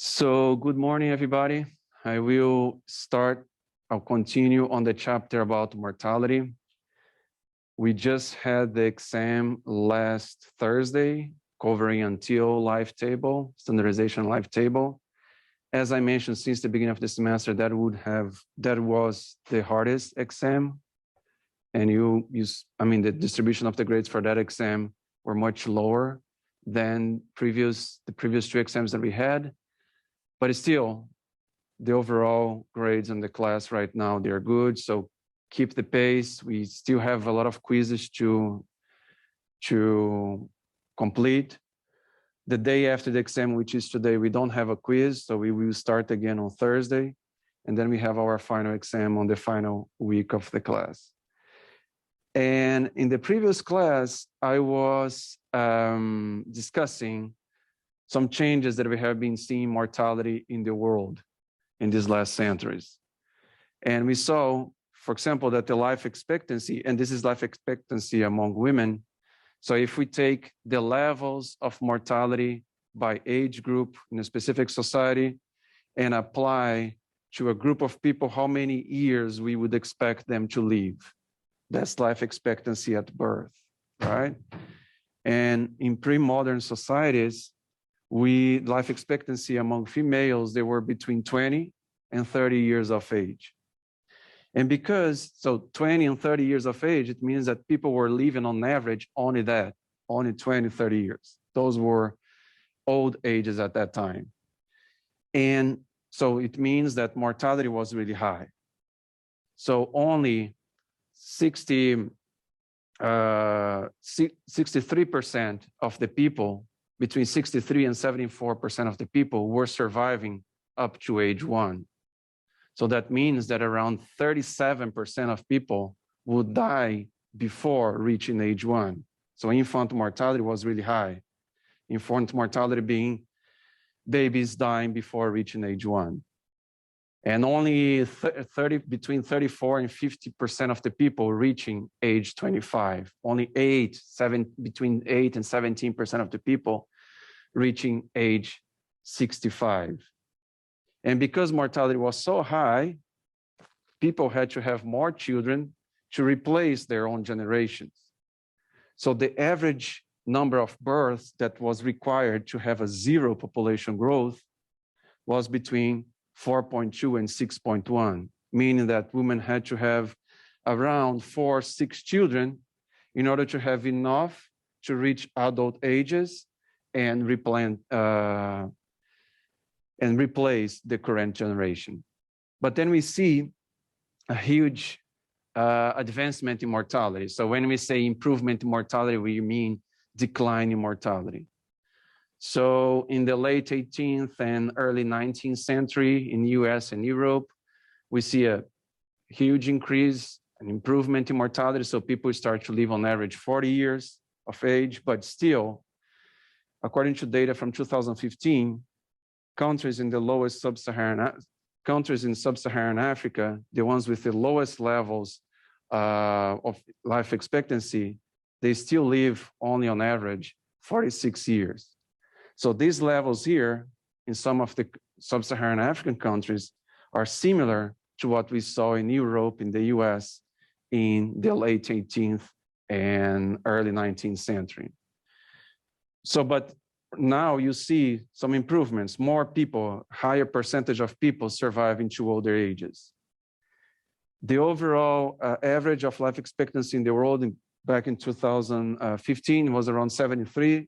So good morning, everybody. I'll continue on the chapter about mortality. We just had the exam last Thursday, covering until life table, standardization life table. As I mentioned, since the beginning of the semester, that was the hardest exam. And the distribution of the grades for that exam were much lower than the previous two exams that we had. But still, the overall grades in the class right now, they're good. So keep the pace. We still have a lot of quizzes to complete. The day after the exam, which is today, we don't have a quiz. So we will start again on Thursday. And then we have our final exam on the final week of the class. And in the previous class, I was discussing some changes that we have been seeing mortality in the world in these last centuries. And we saw, for example, that the life expectancy, and this is life expectancy among women. So if we take the levels of mortality by age group in a specific society and apply to a group of people how many years we would expect them to live, that's life expectancy at birth, right? And in pre-modern societies, life expectancy among females, they were between 20 and 30 years of age. And so 20 and 30 years of age, it means that people were living on average only 20, 30 years. Those were old ages at that time. And so it means that mortality was really high. So only 63% of the people, between 63 and 74% of the people were surviving up to age 1. So that means that around 37% of people would die before reaching age 1. So infant mortality was really high. Infant mortality being babies dying before reaching age 1. And only between 34 and 50% of the people reaching age 25. Only between 8 and 17% of the people reaching age 65. And because mortality was so high, people had to have more children to replace their own generations. So the average number of births that was required to have a zero population growth was between 4.2 and 6.1, meaning that women had to have around 6 children in order to have enough to reach adult ages and replace the current generation. But then we see a huge advancement in mortality. So when we say improvement in mortality, we mean decline in mortality. So in the late 18th and early 19th century in the US and Europe, we see a huge increase, an improvement in mortality. So people start to live on average 40 years of age, but still, according to data from 2015, countries in sub-Saharan Africa, the ones with the lowest levels of life expectancy, they still live only on average 46 years. So these levels here in some of the sub-Saharan African countries are similar to what we saw in Europe, in the US, in the late 18th and early 19th century. So, but now you see some improvements, more people, higher percentage of people surviving to older ages. The overall average of life expectancy in the world back in 2015 was around 73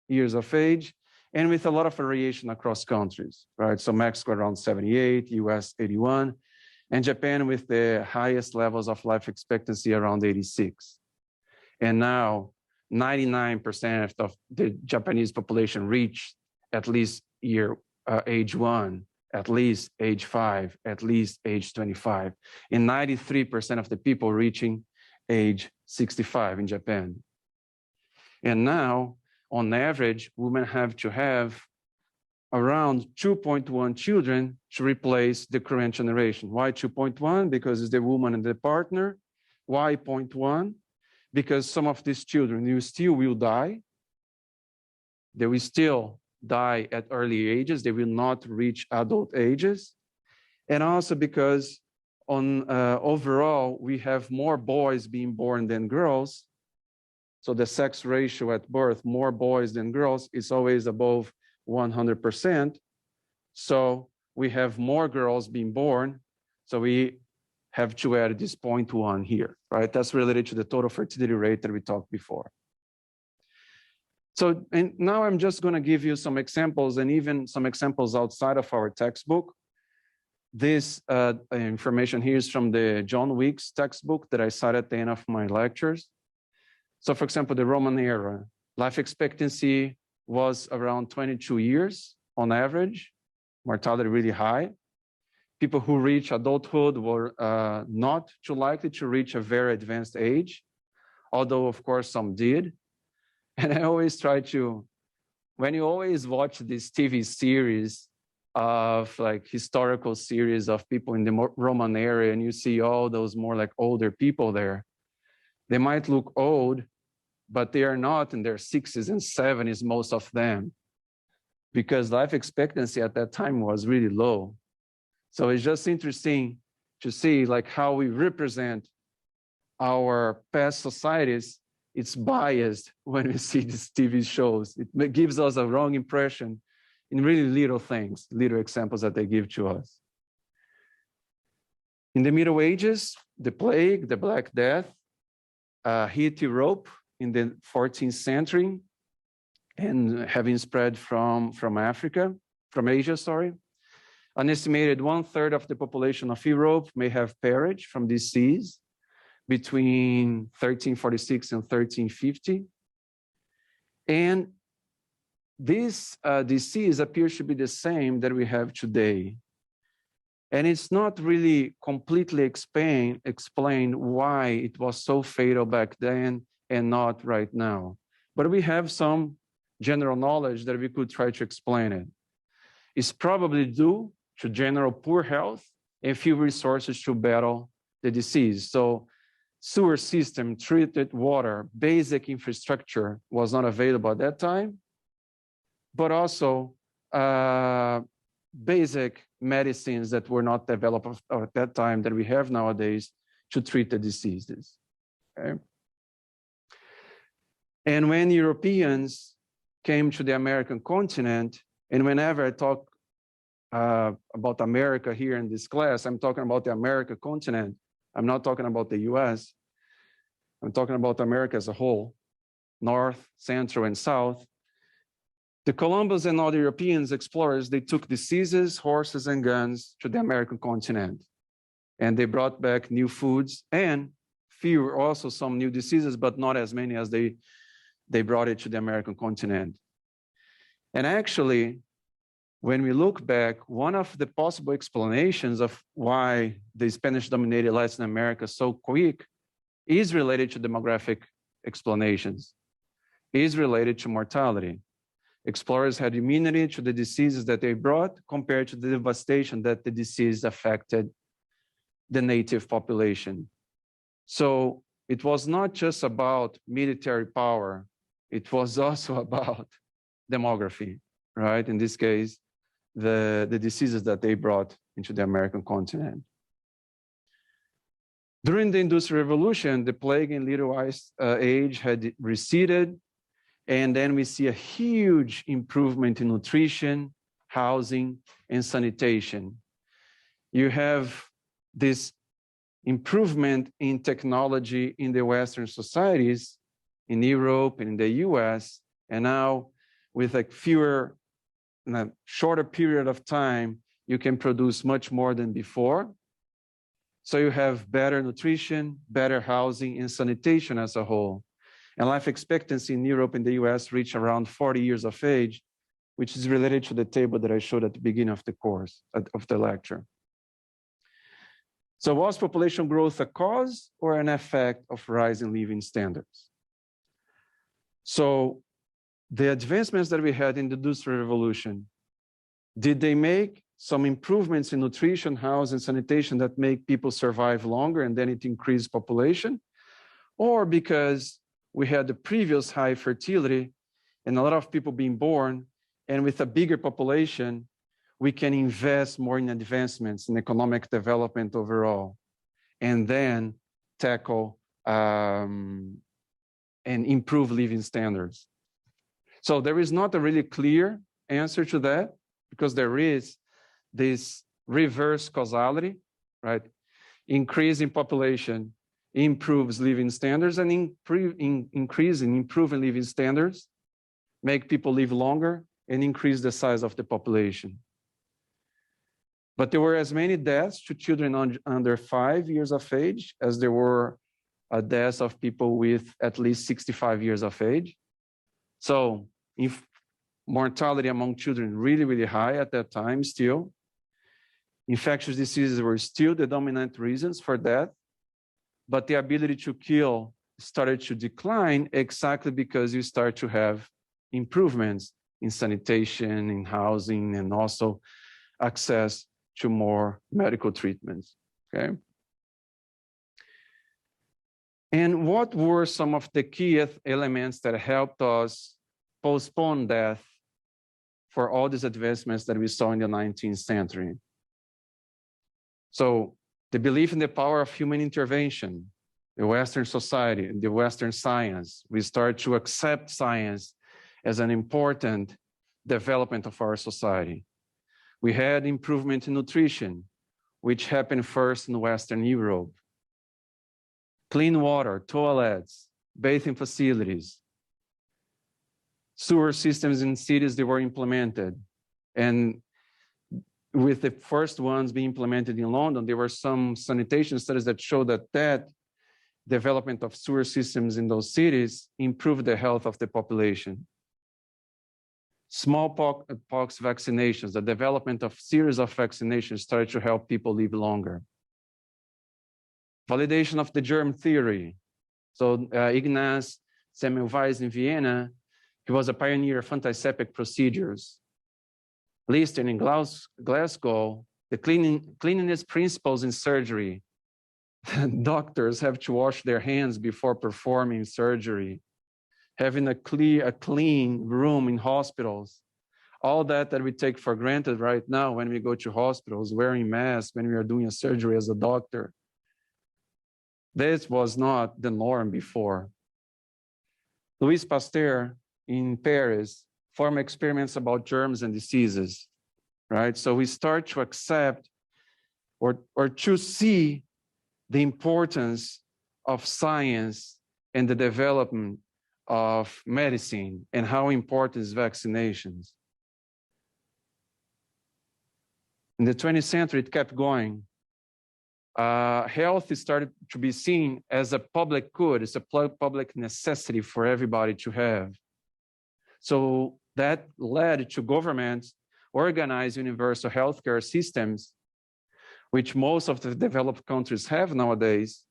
years of age, and with a lot of variation across countries, right? So Mexico around 78, US 81, and Japan with the highest levels of life expectancy around 86. And now 99% of the Japanese population reached at least age 1, at least age 5, at least age 25, and 93% of the people reaching age 65 in Japan. And now, on average, women have to have around 2.1 children to replace the current generation. Why 2.1? Because it's the woman and the partner. Why 0.1? Because some of these children, you still will die. They will still die at early ages. They will not reach adult ages. And also because overall, we have more boys being born than girls. So the sex ratio at birth, more boys than girls, is always above 100%. So we have more girls being born. So we have to add this 0.1 here, right? That's related to the total fertility rate that we talked before. So, and now I'm just going to give you some examples, and even some examples outside of our textbook. This information here is from the John Weeks textbook that I cited at the end of my lectures. So for example, the Roman era, life expectancy was around 22 years on average, mortality really high. People who reach adulthood were not too likely to reach a very advanced age, although of course some did. And I always try to, when you always watch this TV series of like historical series of people in the Roman era, and you see all those more like older people there, they might look old, but they are not in their 60s and 70s, most of them, because life expectancy at that time was really low. So it's just interesting to see like how we represent our past societies. It's biased when we see these TV shows. It gives us a wrong impression in really little things, little examples that they give to us. In the Middle Ages, the plague, the Black Death, hit Europe in the 14th century and having spread from Asia, sorry. An estimated 1/3 of the population of Europe may have perished from disease between 1346 and 1350. And this disease appears to be the same that we have today. And it's not really completely explained why it was so fatal back then and not right now. But we have some general knowledge that we could try to explain it. It's probably due to general poor health and few resources to battle the disease. So sewer system, treated water, basic infrastructure was not available at that time, but also basic medicines that were not developed at that time that we have nowadays to treat the diseases. Okay? And when Europeans came to the American continent, and whenever I talk about America here in this class, I'm talking about the American continent. I'm not talking about the US. I'm talking about America as a whole, North, Central, and South. The Columbus and other Europeans explorers, they took diseases, horses, and guns to the American continent. And they brought back new foods and fewer also some new diseases, but not as many as they brought it to the American continent. And actually, when we look back, one of the possible explanations of why the Spanish-dominated Latin America so quick is related to demographic explanations, is related to mortality. Explorers had immunity to the diseases that they brought compared to the devastation that the disease affected the native population. So it was not just about military power, it was also about demography, right? In this case, the diseases that they brought into the American continent. During the Industrial Revolution, the plague and Little Ice Age had receded, and then we see a huge improvement in nutrition, housing, and sanitation. You have this improvement in technology in the Western societies, in Europe and in the US, and now with like fewer, in a shorter period of time, you can produce much more than before. So you have better nutrition, better housing, and sanitation as a whole. And life expectancy in Europe and the US reached around 40 years of age, which is related to the table that I showed at the beginning of the course, of the lecture. So was population growth a cause or an effect of rising living standards? So the advancements that we had in the Industrial Revolution, did they make some improvements in nutrition, housing, sanitation that make people survive longer and then it increased population? Or because we had the previous high fertility and a lot of people being born, and with a bigger population, we can invest more in advancements in economic development overall, and then tackle and improve living standards. So there is not a really clear answer to that, because there is this reverse causality, right? Increase in population improves living standards, and improving living standards make people live longer and increase the size of the population. But there were as many deaths to children under 5 years of age as there were deaths of people with at least 65 years of age. So if mortality among children really, really high at that time still. Infectious diseases were still the dominant reasons for death, but the ability to kill started to decline exactly because you start to have improvements in sanitation, in housing, and also access to more medical treatments, okay? And what were some of the key elements that helped us postpone death for all these advancements that we saw in the 19th century? So the belief in the power of human intervention, the Western society, the Western science, we start to accept science as an important development of our society. We had improvement in nutrition, which happened first in Western Europe. Clean water, toilets, bathing facilities, sewer systems in cities that were implemented. And with the first ones being implemented in London, there were some sanitation studies that showed that development of sewer systems in those cities improved the health of the population. Smallpox vaccinations, the development of series of vaccinations started to help people live longer. Validation of the germ theory. So Ignaz Semmelweis in Vienna, he was a pioneer of antiseptic procedures. Listed in Glasgow, the cleanliness principles in surgery. Doctors have to wash their hands before performing surgery. Having a clean room in hospitals. All that we take for granted right now when we go to hospitals, wearing masks when we are doing a surgery as a doctor. This was not the norm before. Louis Pasteur in Paris formed experiments about germs and diseases, right? So we start to accept or to see the importance of science and the development of medicine and how important is vaccinations. In the 20th century, it kept going. Health started to be seen as a public good, it's a public necessity for everybody to have. So that led to governments organize universal healthcare systems, which most of the developed countries have nowadays,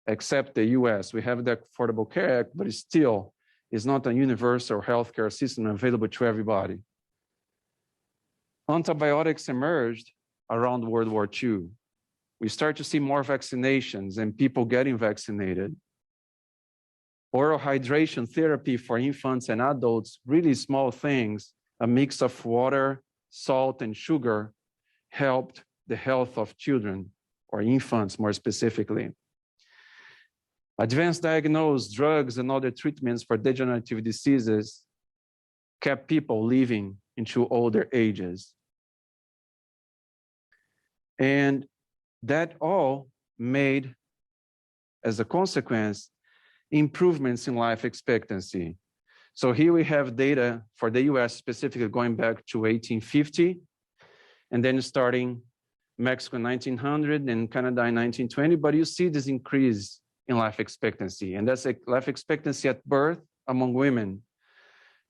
except the US. We have the Affordable Care Act, but it still is not a universal healthcare system available to everybody. Antibiotics emerged around World War II. We start to see more vaccinations and people getting vaccinated. Oral hydration therapy for infants and adults, really small things, a mix of water, salt, and sugar, helped the health of children, or infants more specifically. Advanced diagnosed drugs and other treatments for degenerative diseases kept people living into older ages. And that all made, as a consequence, improvements in life expectancy. So here we have data for the US specifically going back to 1850, and then starting Mexico in 1900 and Canada in 1920, but you see this increase in life expectancy, and that's like life expectancy at birth among women.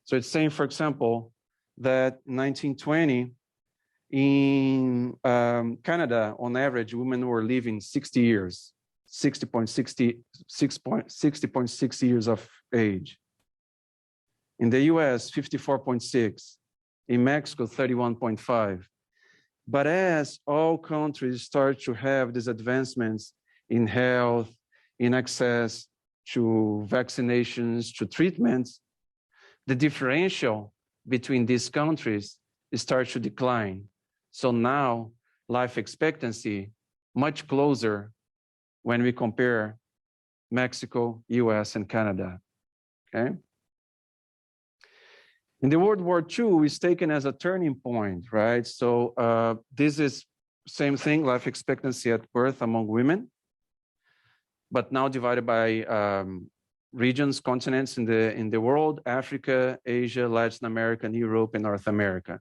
So it's saying, for example, that in 1920, in Canada, on average, women were living 60 years, 60.6 years of age. In the US, 54.6. In Mexico, 31.5. But as all countries start to have these advancements in health, in access to vaccinations, to treatments, the differential between these countries starts to decline. So now life expectancy much closer when we compare Mexico, US, and Canada, okay? In the World War II, it's taken as a turning point, right? So this is same thing, life expectancy at birth among women, but now divided by regions, continents in the world: Africa, Asia, Latin America, Europe, and North America.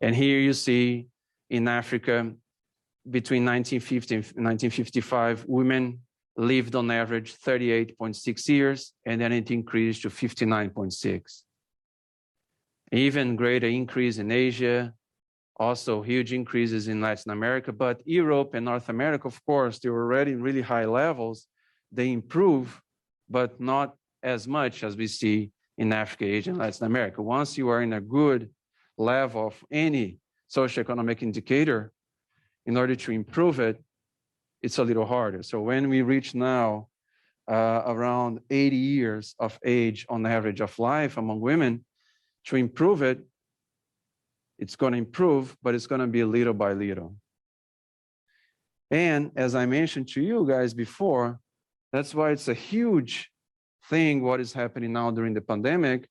And here you see in Africa, between 1950 and 1955, women lived on average 38.6 years, and then it increased to 59.6. Even greater increase in Asia, also huge increases in Latin America, but Europe and North America, of course, they were already in really high levels. They improve, but not as much as we see in Africa, Asia, and Latin America. Once you are in a good level of any socioeconomic indicator, in order to improve it, it's a little harder. So when we reach now around 80 years of age on average of life among women, to improve it, it's going to improve, but it's going to be little by little. And as I mentioned to you guys before, that's why it's a huge thing what is happening now during the pandemic,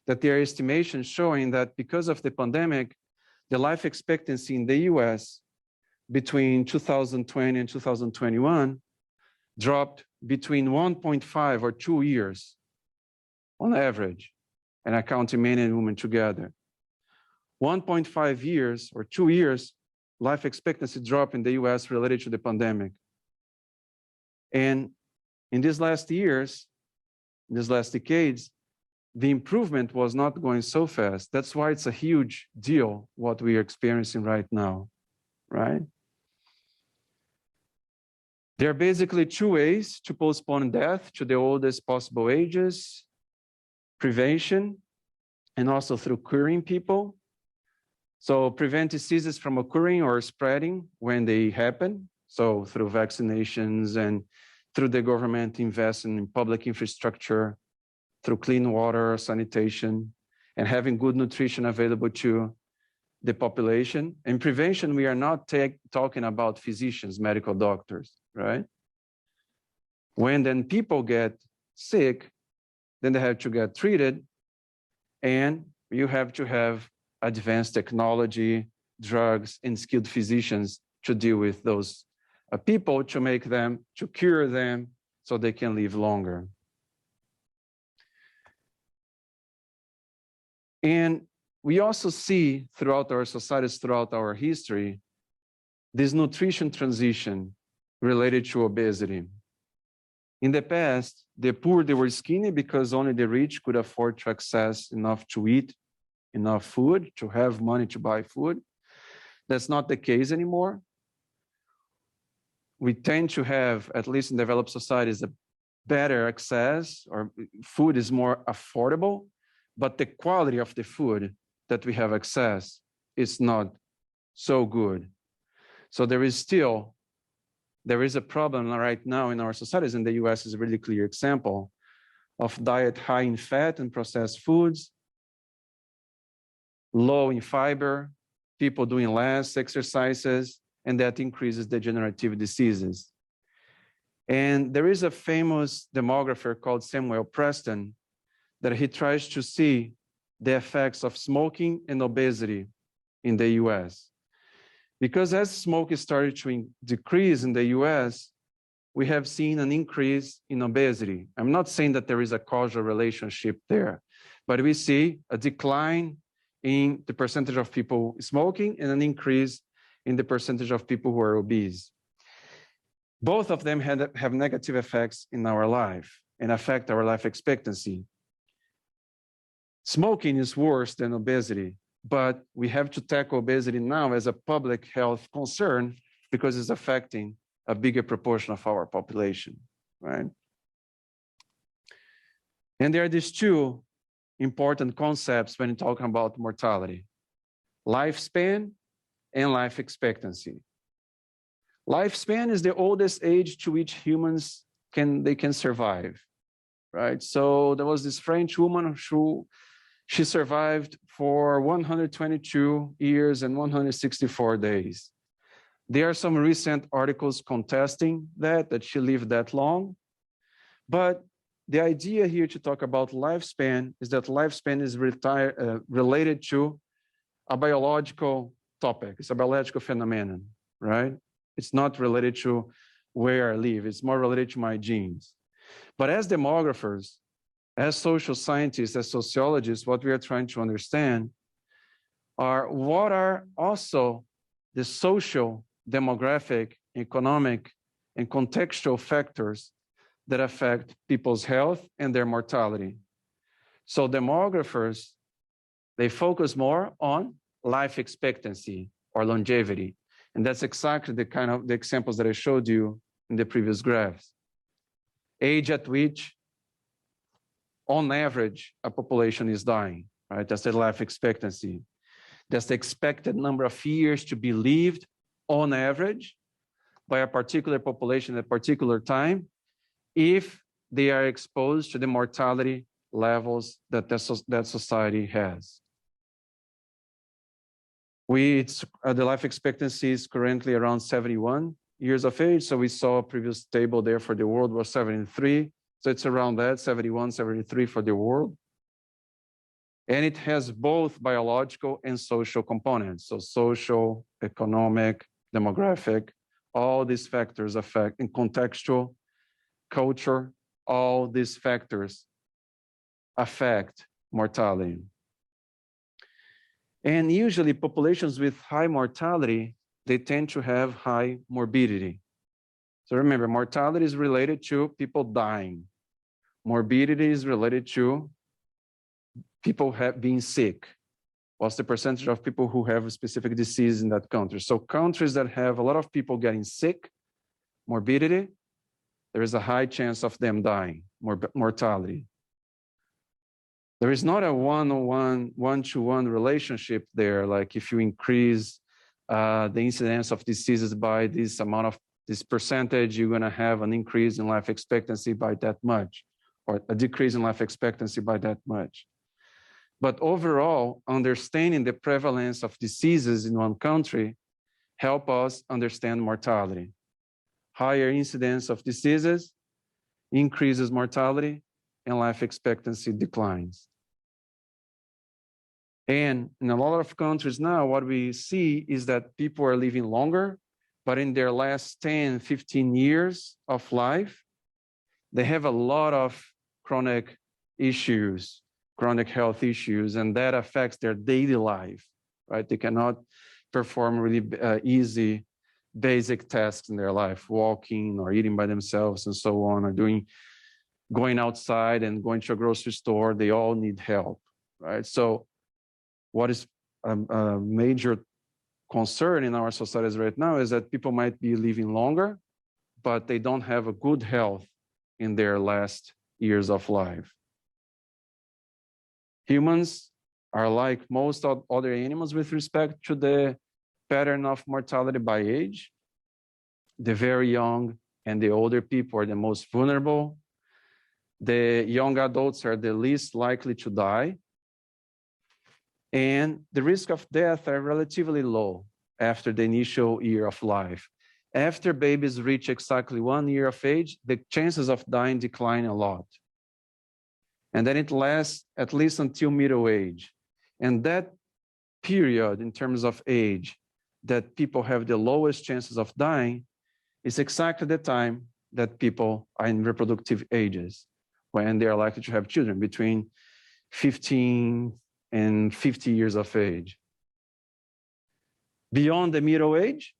that there are estimations showing that because of the pandemic, the life expectancy in the US between 2020 and 2021 dropped between 1.5 or 2 years on average, and I count men and women together. 1.5 years or 2 years, life expectancy drop in the US related to the pandemic. And in these last years, in these last decades, the improvement was not going so fast. That's why it's a huge deal what we are experiencing right now, right? There are basically two ways to postpone death to the oldest possible ages: prevention and also through curing people. So prevent diseases from occurring or spreading when they happen. So through vaccinations and through the government investing in public infrastructure, through clean water, sanitation, and having good nutrition available to the population. In prevention, we are not talking about physicians, medical doctors, right? When then people get sick, then they have to get treated, and you have to have advanced technology, drugs, and skilled physicians to deal with those people, to make them, to cure them so they can live longer. And we also see throughout our societies, throughout our history, this nutrition transition related to obesity. In the past, the poor, they were skinny because only the rich could afford to access enough to eat enough food, to have money to buy food. That's not the case anymore. We tend to have, at least in developed societies, a better access, or food is more affordable, but the quality of the food that we have access is not so good. So there is a problem right now in our societies, and the US is a really clear example of diet high in fat and processed foods, low in fiber, people doing less exercises, and that increases degenerative diseases. And there is a famous demographer called Samuel Preston that he tries to see the effects of smoking and obesity in the US. Because as smoking started to decrease in the US, we have seen an increase in obesity. I'm not saying that there is a causal relationship there, but we see a decline in the percentage of people smoking and an increase in the percentage of people who are obese. Both of them have negative effects in our life and affect our life expectancy. Smoking is worse than obesity, but we have to tackle obesity now as a public health concern because it's affecting a bigger proportion of our population, right? And there are these two important concepts when talking about mortality: lifespan and life expectancy. Lifespan is the oldest age to which humans can survive, right? So there was this French woman who She survived for 122 years and 164 days. There are some recent articles contesting that she lived that long. But the idea here to talk about lifespan is that lifespan is related to a biological topic. It's a biological phenomenon, right? It's not related to where I live. It's more related to my genes. But as demographers, as social scientists, as sociologists, what we are trying to understand are what are also the social, demographic, economic, and contextual factors that affect people's health and their mortality. So demographers, they focus more on life expectancy or longevity. And that's exactly the kind of the examples that I showed you in the previous graphs. Age at which, on average, a population is dying, right? That's the life expectancy. That's the expected number of years to be lived on average by a particular population at a particular time if they are exposed to the mortality levels that that society has. The life expectancy is currently around 71 years of age. So we saw a previous table there for the world was 73. So it's around that, 71, 73 for the world. And it has both biological and social components. So social, economic, demographic, all these factors affect, and contextual, culture, all these factors affect mortality. And usually populations with high mortality, they tend to have high morbidity. So remember, mortality is related to people dying. Morbidity is related to people being sick. What's the percentage of people who have a specific disease in that country? So countries that have a lot of people getting sick, morbidity, there is a high chance of them dying, mortality. There is not a one-to-one relationship there, like if you increase the incidence of diseases by this amount of this percentage, you're gonna have an increase in life expectancy by that much, or a decrease in life expectancy by that much. But overall, understanding the prevalence of diseases in one country help us understand mortality. Higher incidence of diseases increases mortality and life expectancy declines. And in a lot of countries now, what we see is that people are living longer, but in their last 10, 15 years of life, they have a lot of chronic issues, chronic health issues, and that affects their daily life, right? They cannot perform really easy, basic tasks in their life, walking or eating by themselves and so on, or going outside and going to a grocery store. They all need help, right? So what is a major concern in our societies right now is that people might be living longer, but they don't have a good health in their last years of life. Humans are like most other animals with respect to the pattern of mortality by age. The very young and the older people are the most vulnerable. The young adults are the least likely to die. And the risk of death are relatively low after the initial year of life. After babies reach exactly 1 year of age, the chances of dying decline a lot. And then it lasts at least until middle age. And that period in terms of age that people have the lowest chances of dying is exactly the time that people are in reproductive ages, when they are likely to have children between 15 and 50 years of age. Beyond the middle age,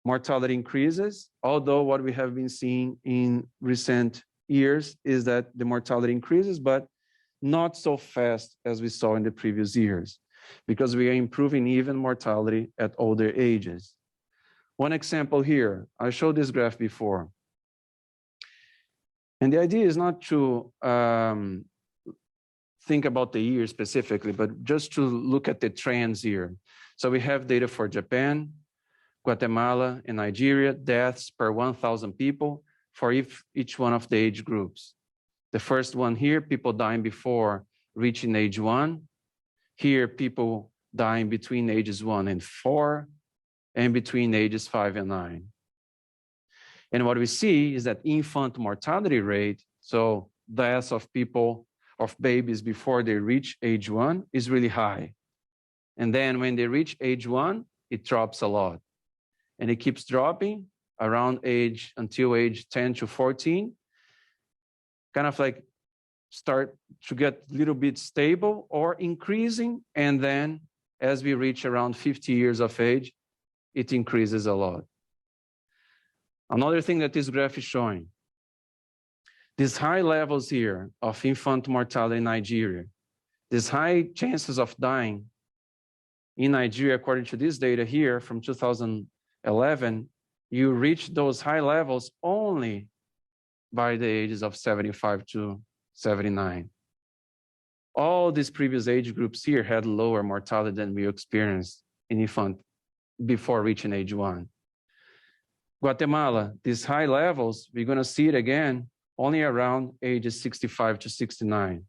mortality increases, although what we have been seeing in recent years is that the mortality increases, but not so fast as we saw in the previous years, because we are improving even mortality at older ages. One example here, I showed this graph before. And the idea is not to think about the year specifically, but just to look at the trends here. So we have data for Japan, Guatemala, and Nigeria, deaths per 1,000 people for each one of the age groups. The first one here, people dying before reaching age 1. Here, people dying between ages 1 and 4, and between ages 5 and 9. And what we see is that infant mortality rate, so deaths of people, of babies before they reach age 1, is really high. And then when they reach age 1, it drops a lot. And it keeps dropping around until age 10 to 14, kind of like start to get a little bit stable or increasing. And then as we reach around 50 years of age, it increases a lot. Another thing that this graph is showing, these high levels here of infant mortality in Nigeria, these high chances of dying in Nigeria, according to this data here from 2011, you reach those high levels only by the ages of 75 to 79. All these previous age groups here had lower mortality than we experienced in infant before reaching age 1. Guatemala, these high levels, we're going to see it again only around ages 65 to 69.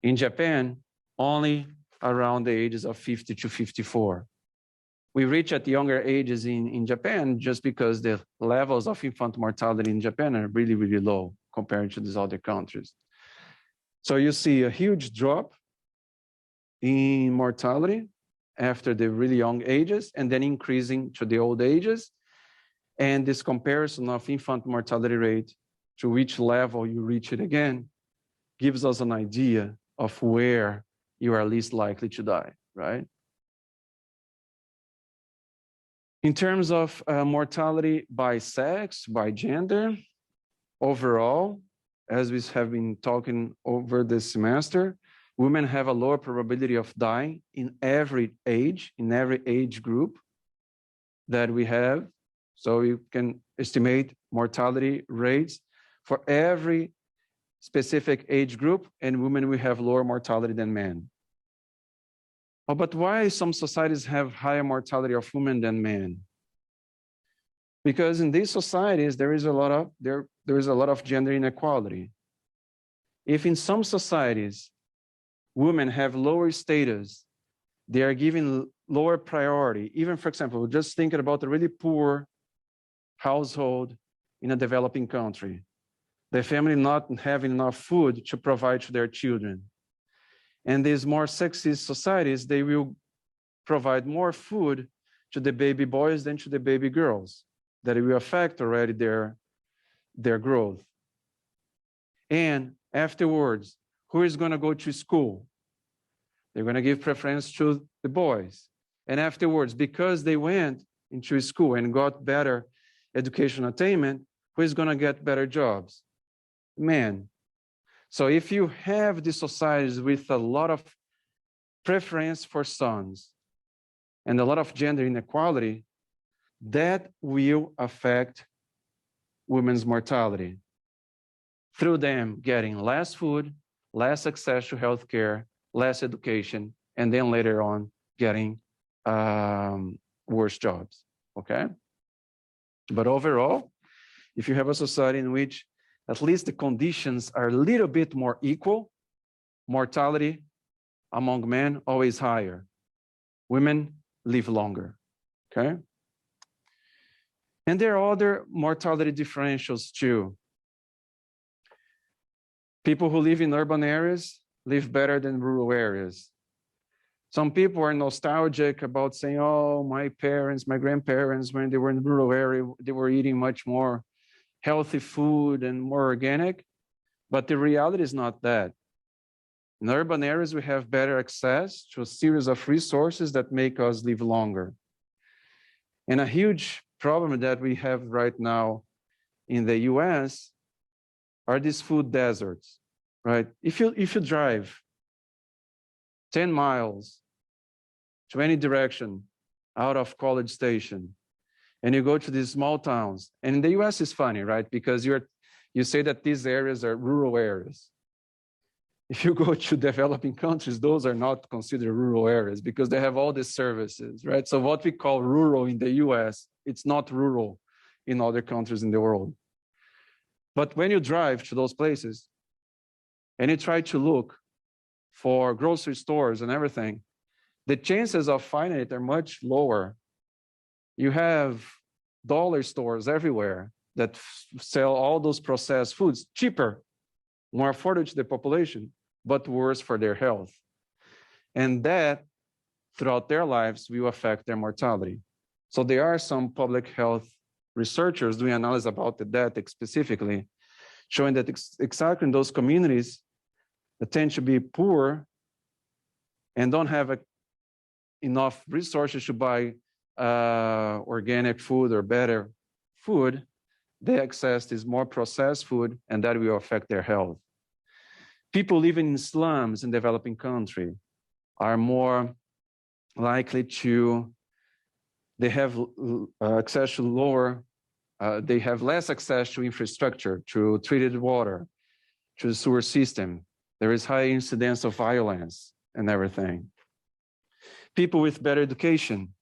In Japan, only around the ages of 50 to 54. We reach at younger ages in Japan just because the levels of infant mortality in Japan are really, really low compared to these other countries. So you see a huge drop in mortality after the really young ages and then increasing to the old ages. And this comparison of infant mortality rate to which level you reach it again gives us an idea of where you are least likely to die, right? In terms of mortality by sex, by gender, overall, as we have been talking over this semester, women have a lower probability of dying in every age group that we have. So you can estimate mortality rates for every specific age group, and women will have lower mortality than men. Oh, but why some societies have higher mortality of women than men? Because in these societies, there is a lot of gender inequality. If in some societies, women have lower status, they are given lower priority. Even, for example, just thinking about a really poor household in a developing country, the family not having enough food to provide to their children. And these more sexist societies, they will provide more food to the baby boys than to the baby girls. That will affect already their growth. And afterwards, who is going to go to school? They're going to give preference to the boys. And afterwards, because they went into school and got better educational attainment, who is going to get better jobs? Men. So if you have these societies with a lot of preference for sons and a lot of gender inequality, that will affect women's mortality through them getting less food, less access to healthcare, less education, and then later on getting worse jobs, okay? But overall, if you have a society in which at least the conditions are a little bit more equal, mortality among men always higher. Women live longer, okay? And there are other mortality differentials too. People who live in urban areas live better than rural areas. Some people are nostalgic about saying, oh, my parents, my grandparents, when they were in the rural area, they were eating much more healthy food and more organic. But the reality is not that. In urban areas, we have better access to a series of resources that make us live longer. And a huge problem that we have right now in the US are these food deserts, right? If you drive 10 miles to any direction out of College Station, and you go to these small towns, and in the US it's funny, right? Because you say that these areas are rural areas. If you go to developing countries, those are not considered rural areas because they have all these services, right? So what we call rural in the US, it's not rural in other countries in the world. But when you drive to those places and you try to look for grocery stores and everything, the chances of finding it are much lower. You have dollar stores everywhere that sell all those processed foods cheaper, more affordable to the population, but worse for their health. And that, throughout their lives, will affect their mortality. So there are some public health researchers doing analysis about that specifically, showing that exactly in those communities that tend to be poor and don't have enough resources to buy organic food or better food, they access this more processed food, and that will affect their health. People living in slums in developing countries are more likely to, they have access to lower, they have less access to infrastructure, to treated water, to the sewer system. There is high incidence of violence and everything. People with better education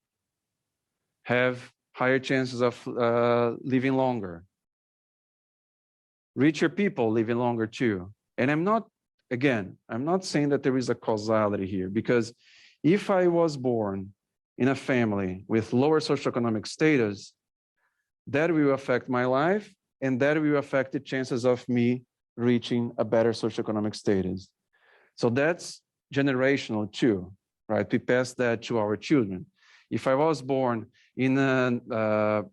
have higher chances of living longer. Richer people living longer too. And I'm not saying that there is a causality here, because if I was born in a family with lower socioeconomic status, that will affect my life, and that will affect the chances of me reaching a better socioeconomic status. So that's generational too, right? We pass that to our children. If I was born in a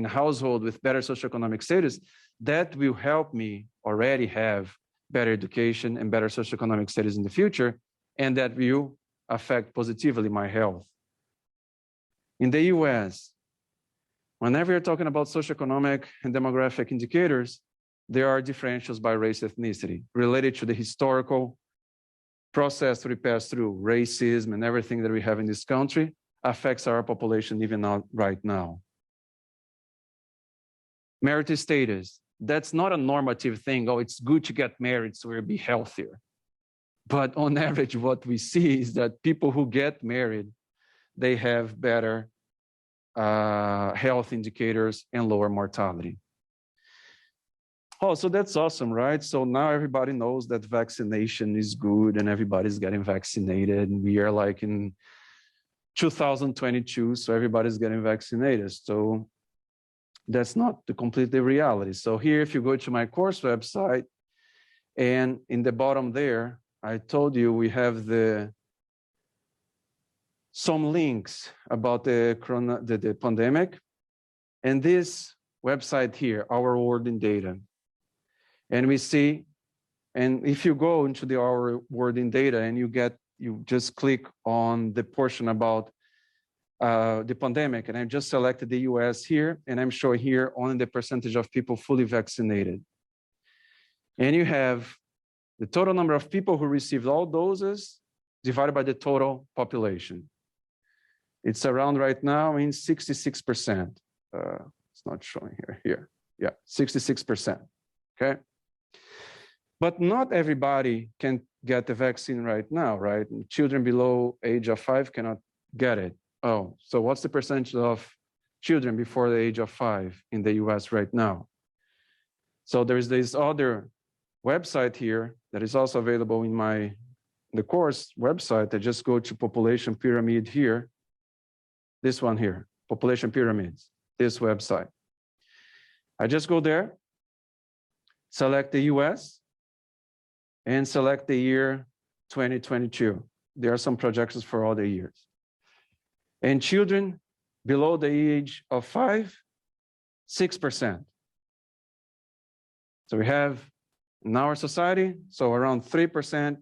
household with better socioeconomic status, that will help me already have better education and better socioeconomic status in the future, and that will affect positively my health. In the US, whenever you're talking about socioeconomic and demographic indicators, there are differentials by race, ethnicity, related to the historical process that we pass through. Racism and everything that we have in this country affects our population even right now. Marital status, that's not a normative thing. Oh, it's good to get married so we'll be healthier. But on average, what we see is that people who get married, they have better health indicators and lower mortality. Oh, so that's awesome, right? So now everybody knows that vaccination is good and everybody's getting vaccinated. And we are like in 2022, so everybody's getting vaccinated. So that's not completely reality. So here, if you go to my course website, and in the bottom there, I told you we have some links about the pandemic, and this website here, Our World in Data. And we see, and if you go into the Our World in Data and you just click on the portion about the pandemic, and I just selected the US here, and I'm showing here only the percentage of people fully vaccinated. And you have the total number of people who received all doses divided by the total population. It's around right now in 66%. It's not showing here. Yeah, 66%, okay? But not everybody can get the vaccine right now, right? Children below age of 5 cannot get it. Oh, so what's the percentage of children before the age of 5 in the US right now? So there's this other website here that is also available in the course website. I just go to population pyramid here. This one here, population pyramids, this website. I just go there, select the US, and select the year 2022. There are some projections for all the years. And children below the age of 5, 6%. So we have in our society, so around 3%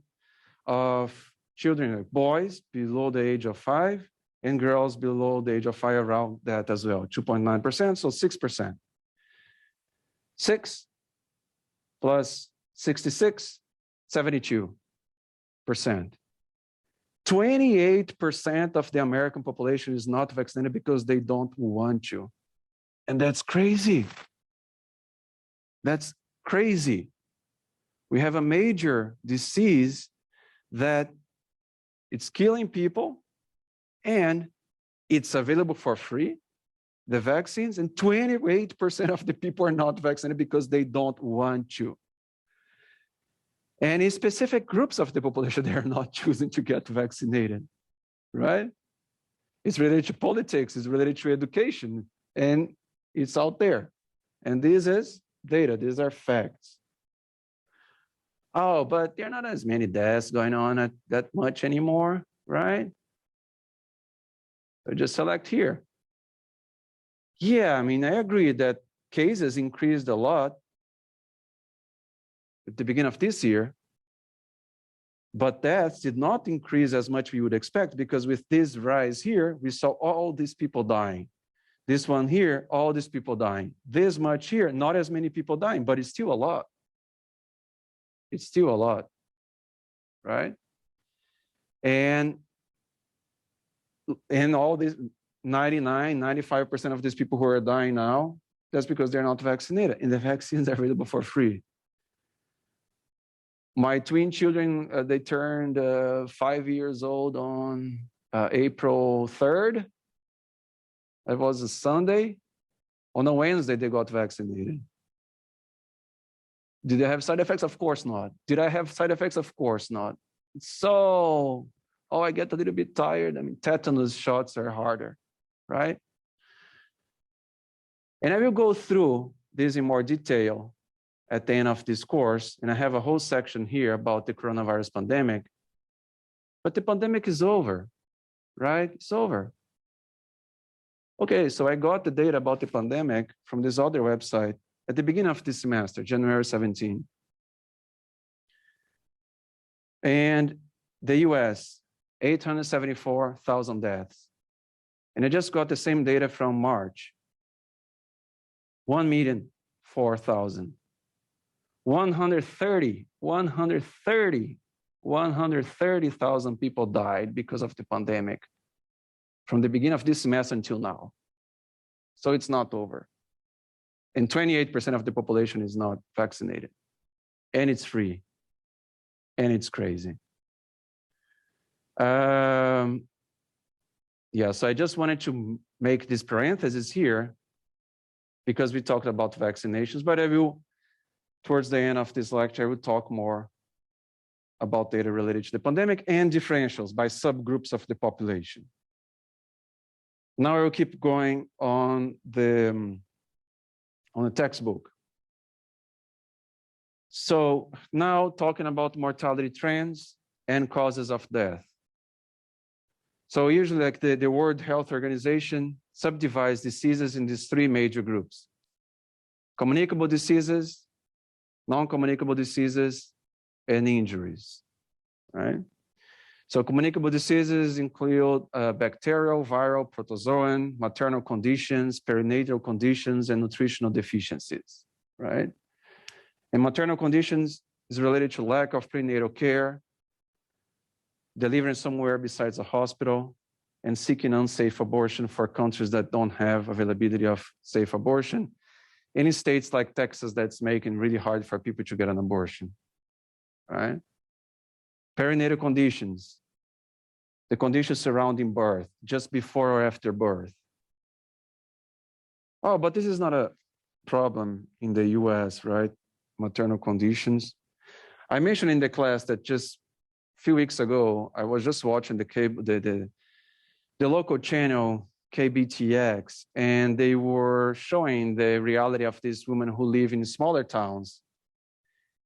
of children, boys below the age of 5, and girls below the age of 5 around that as well, 2.9%, so 6%. 6 plus 66, 72%. 28% of the American population is not vaccinated because they don't want to. And that's crazy. That's crazy. We have a major disease that it's killing people, and it's available for free, the vaccines, and 28% of the people are not vaccinated because they don't want to. And in specific groups of the population, they are not choosing to get vaccinated, right? It's related to politics, it's related to education, and it's out there. And this is data, these are facts. Oh, but there are not as many deaths going on that much anymore, right? So just select here. Yeah, I mean, I agree that cases increased a lot at the beginning of this year, but deaths did not increase as much we would expect, because with this rise here, we saw all these people dying. This one here, all these people dying. This much here, not as many people dying, but it's still a lot. It's still a lot, right? And all these 99, 95% of these people who are dying now, that's because they're not vaccinated, and the vaccines are available for free. My twin children, they turned 5 years old on April 3rd. It was a Sunday. On a Wednesday, they got vaccinated. Did they have side effects? Of course not. Did I have side effects? Of course not. So, oh, I get a little bit tired. I mean, tetanus shots are harder, right? And I will go through this in more detail at the end of this course, and I have a whole section here about the coronavirus pandemic. But the pandemic is over, right? It's over. Okay, so I got the data about the pandemic from this other website at the beginning of this semester, January 17. And the US, 874,000 deaths. And I just got the same data from March, 1,004,000. 130,000 people died because of the pandemic from the beginning of this semester until now. So it's not over. And 28% of the population is not vaccinated. And it's free. And it's crazy. Yeah, so I just wanted to make this parenthesis here because we talked about vaccinations, but I will, towards the end of this lecture, I will talk more about data related to the pandemic and differentials by subgroups of the population. Now I will keep going on the textbook. So now talking about mortality trends and causes of death. So usually, like the World Health Organization subdivides diseases in these three major groups: communicable diseases, non-communicable diseases, and injuries, right? So communicable diseases include bacterial, viral, protozoan, maternal conditions, perinatal conditions, and nutritional deficiencies, right? And maternal conditions is related to lack of prenatal care, delivering somewhere besides a hospital, and seeking unsafe abortion for countries that don't have availability of safe abortion. In states like Texas, that's making it really hard for people to get an abortion, right? Perinatal conditions, the conditions surrounding birth, just before or after birth. Oh, but this is not a problem in the US, right? Maternal conditions. I mentioned in the class that just a few weeks ago, I was just watching the local channel KBTX, and they were showing the reality of these women who live in smaller towns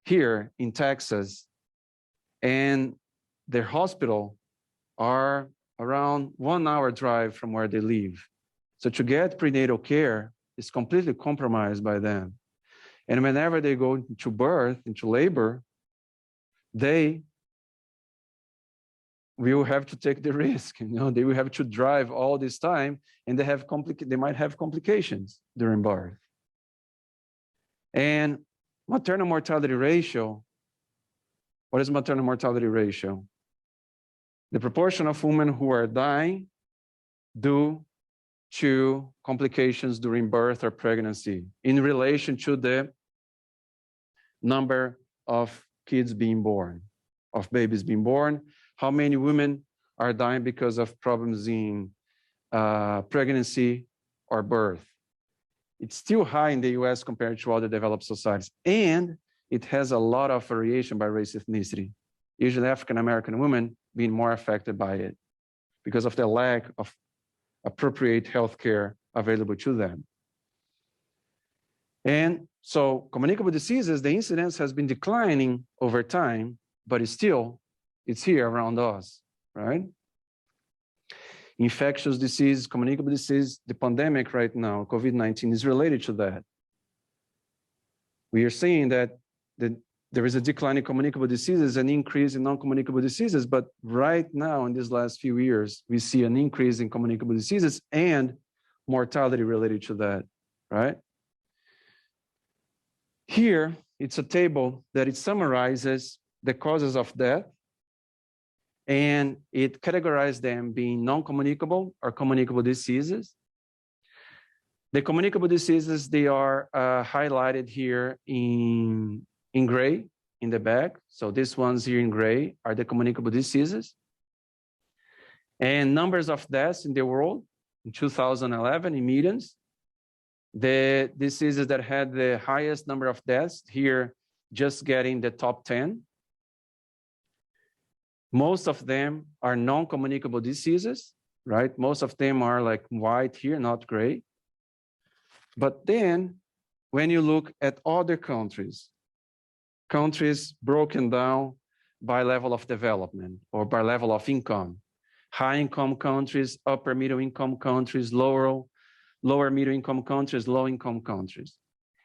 here in Texas, and their hospital are around 1 hour drive from where they live. So to get prenatal care is completely compromised by them. And whenever they go into birth, into labor, they will have to take the risk. You know, they will have to drive all this time, and they might have complications during birth. And maternal mortality ratio. What is maternal mortality ratio? The proportion of women who are dying due to complications during birth or pregnancy in relation to the number of kids being born, of babies being born. How many women are dying because of problems in pregnancy or birth? It's still high in the US compared to other developed societies. And it has a lot of variation by race ethnicity. Usually African-American women being more affected by it because of the lack of appropriate healthcare available to them. And so communicable diseases, the incidence has been declining over time, but it's here around us, right? Infectious disease, communicable disease, the pandemic right now, COVID-19 is related to that. We are seeing that there is a decline in communicable diseases, an increase in non-communicable diseases, but right now in these last few years, we see an increase in communicable diseases and mortality related to that, right? Here, it's a table that it summarizes the causes of death, and it categorizes them being non-communicable or communicable diseases. The communicable diseases, they are highlighted here in gray in the back. So these ones here in gray are the communicable diseases. And numbers of deaths in the world in 2011 in millions. The diseases that had the highest number of deaths here, just getting the top 10. Most of them are non-communicable diseases, right? Most of them are like white here, not gray. But then when you look at other countries broken down by level of development or by level of income, high income countries, upper middle income countries, lower middle income countries, low income countries.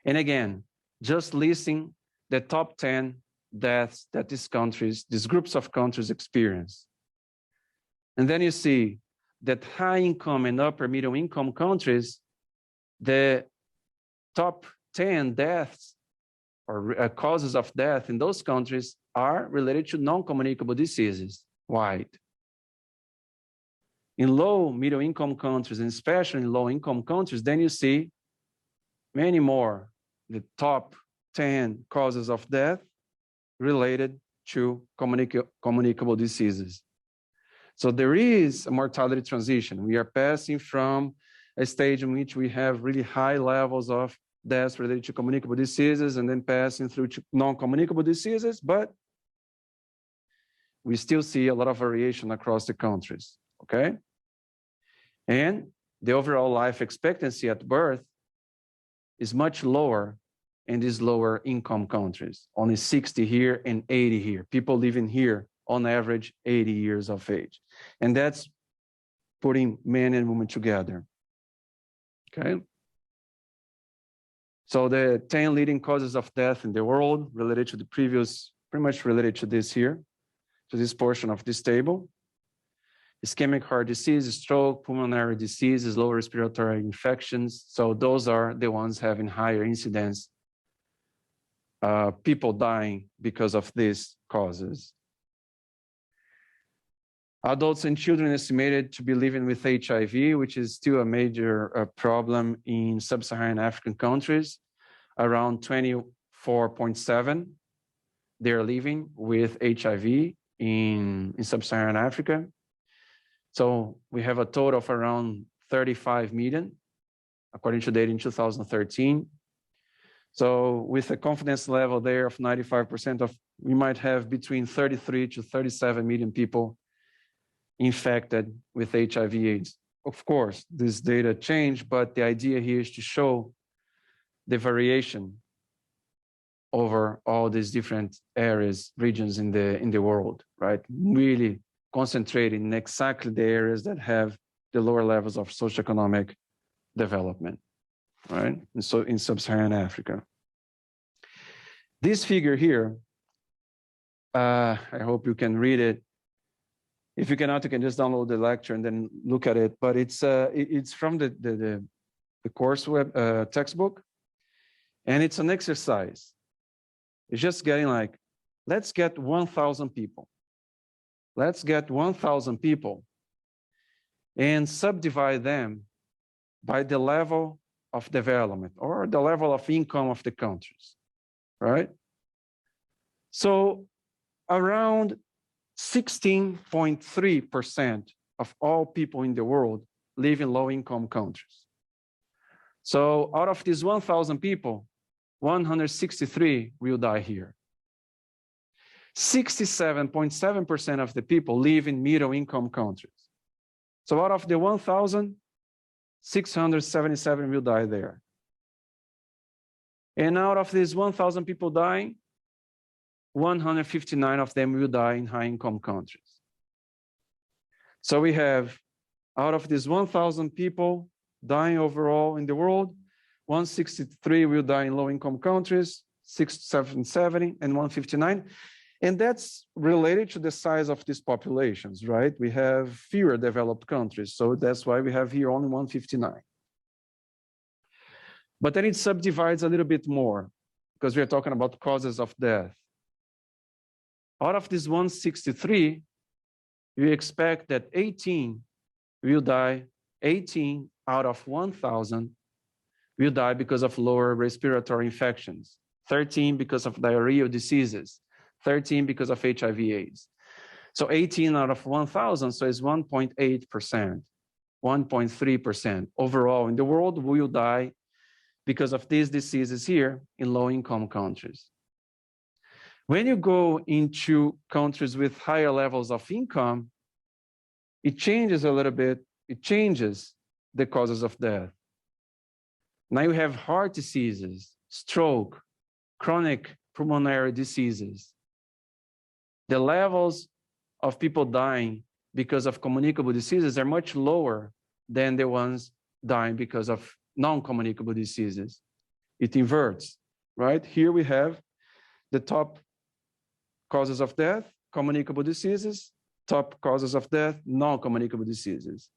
And again, just listing the top 10 deaths that these groups of countries experience. And then you see that high income and upper middle income countries, the top 10 deaths or causes of death in those countries are related to non-communicable diseases, white. In low middle income countries, and especially in low income countries, then you see many more, the top 10 causes of death related to communicable diseases. So there is a mortality transition. We are passing from a stage in which we have really high levels of deaths related to communicable diseases and then passing through to non-communicable diseases, but we still see a lot of variation across the countries, okay? And the overall life expectancy at birth is much lower in these lower income countries, only 60 here and 80 here. People living here on average 80 years of age. And that's putting men and women together, okay? So the 10 leading causes of death in the world related to the previous, pretty much related to this here, to this portion of this table. Ischemic heart disease, stroke, pulmonary diseases, lower respiratory infections. So those are the ones having higher incidence, people dying because of these causes. Adults and children estimated to be living with HIV, which is still a major problem in sub-Saharan African countries. Around 24.7, they're living with HIV in sub-Saharan Africa. So we have a total of around 35 million, according to data in 2013. So with a confidence level there of 95%, we might have between 33 to 37 million people infected with HIV/AIDS. Of course, this data change, but the idea here is to show the variation over all these different areas, regions in the world, right? Really concentrating in exactly the areas that have the lower levels of socioeconomic development, right? And so in sub-Saharan Africa. This figure here, I hope you can read it. If you cannot, you can just download the lecture and then look at it. But it's from the course web textbook, and it's an exercise. It's just getting like, let's get 1,000 people. Let's get 1,000 people and subdivide them by the level of development or the level of income of the countries, right? So around 16.3% of all people in the world live in low-income countries. So out of these 1,000 people, 163 will die here. 67.7% of the people live in middle-income countries. So out of the 1,000, 677 will die there. And out of these 1,000 people dying, 159 of them will die in high-income countries. So we have, out of these 1,000 people dying overall in the world, 163 will die in low-income countries, 670, and 159. And that's related to the size of these populations, right? We have fewer developed countries, so that's why we have here only 159. But then it subdivides a little bit more, because we're talking about causes of death. Out of this 163, we expect that 18 will die, 18 out of 1,000 will die because of lower respiratory infections, 13 because of diarrheal diseases, 13 because of HIV/AIDS. So 18 out of 1,000, so it's 1.8%, 1.3% overall in the world will die because of these diseases here in low-income countries. When you go into countries with higher levels of income, it changes a little bit, it changes the causes of death. Now you have heart diseases, stroke, chronic pulmonary diseases. The levels of people dying because of communicable diseases are much lower than the ones dying because of non-communicable diseases. It inverts, right? Here we have the top causes of death, communicable diseases, top causes of death, non-communicable diseases.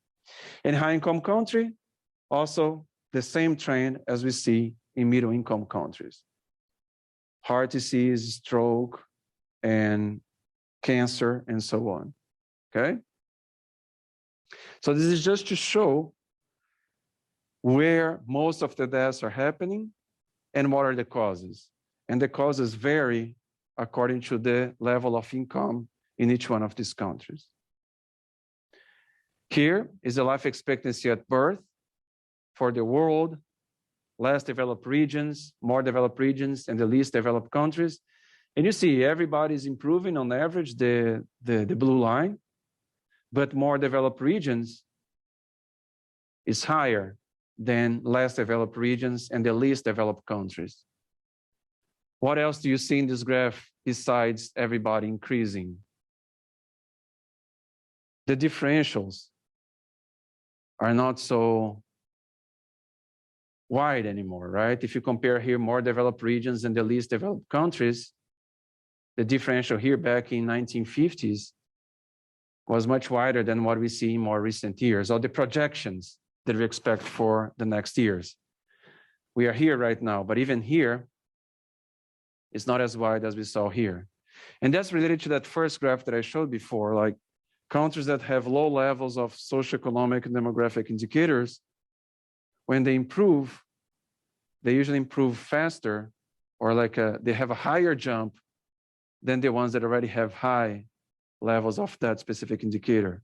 In high-income country, also the same trend as we see in middle-income countries. Heart disease, stroke, and cancer, and so on, okay? So this is just to show where most of the deaths are happening and what are the causes. And the causes vary according to the level of income in each one of these countries. Here is the life expectancy at birth for the world, less developed regions, more developed regions, and the least developed countries. And you see everybody's improving on average, the blue line, but more developed regions is higher than less developed regions and the least developed countries. What else do you see in this graph besides everybody increasing? The differentials are not so wide anymore, right? If you compare here more developed regions and the least developed countries, the differential here back in 1950s was much wider than what we see in more recent years, or the projections that we expect for the next years. We are here right now, but even here, it's not as wide as we saw here. And that's related to that first graph that I showed before, like countries that have low levels of socioeconomic and demographic indicators, when they improve, they usually improve faster, or they have a higher jump than the ones that already have high levels of that specific indicator.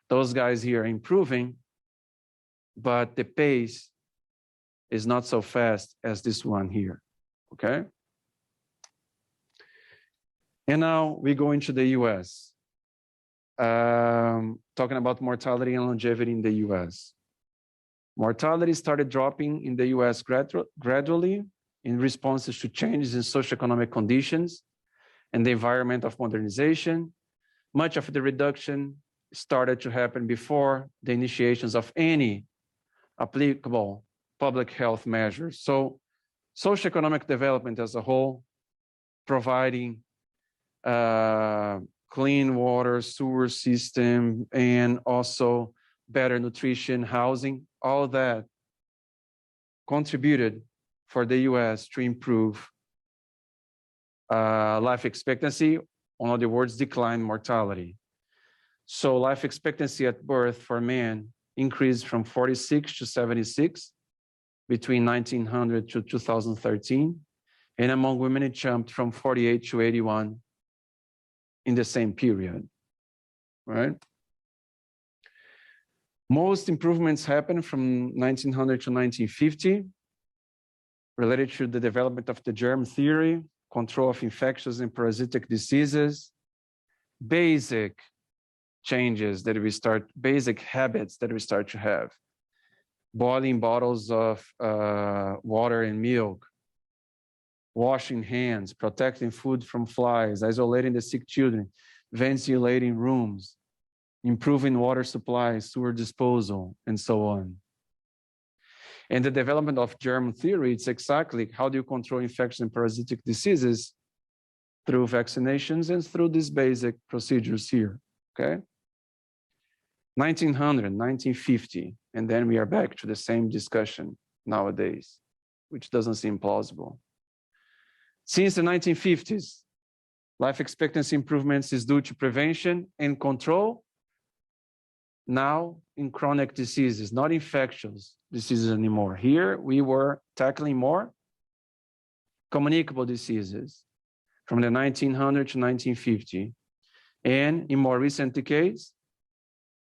Those guys here are improving, but the pace is not so fast as this one here, okay? And now we go into the US, talking about mortality and longevity in the US. Mortality started dropping in the US gradually in responses to changes in socioeconomic conditions and the environment of modernization. Much of the reduction started to happen before the initiations of any applicable public health measures. So socioeconomic development as a whole, providing clean water, sewer system, and also better nutrition, housing, all that contributed for the US to improve life expectancy, in other words, decline mortality. So life expectancy at birth for men increased from 46 to 76 between 1900 to 2013. And among women, it jumped from 48 to 81 in the same period, right? Most improvements happened from 1900 to 1950. related to the development of the germ theory, control of infectious and parasitic diseases, basic changes that we start, basic habits that we start to have. Boiling bottles of water and milk, washing hands, protecting food from flies, isolating the sick children, ventilating rooms, improving water supply, sewer disposal, and so on. And the development of germ theory, it's exactly how do you control infectious and parasitic diseases through vaccinations and through these basic procedures here, okay? 1900, 1950, and then we are back to the same discussion nowadays, which doesn't seem plausible. Since the 1950s, life expectancy improvements is due to prevention and control, now in chronic diseases, not infectious diseases anymore. Here, we were tackling more communicable diseases from the 1900 to 1950. And in more recent decades,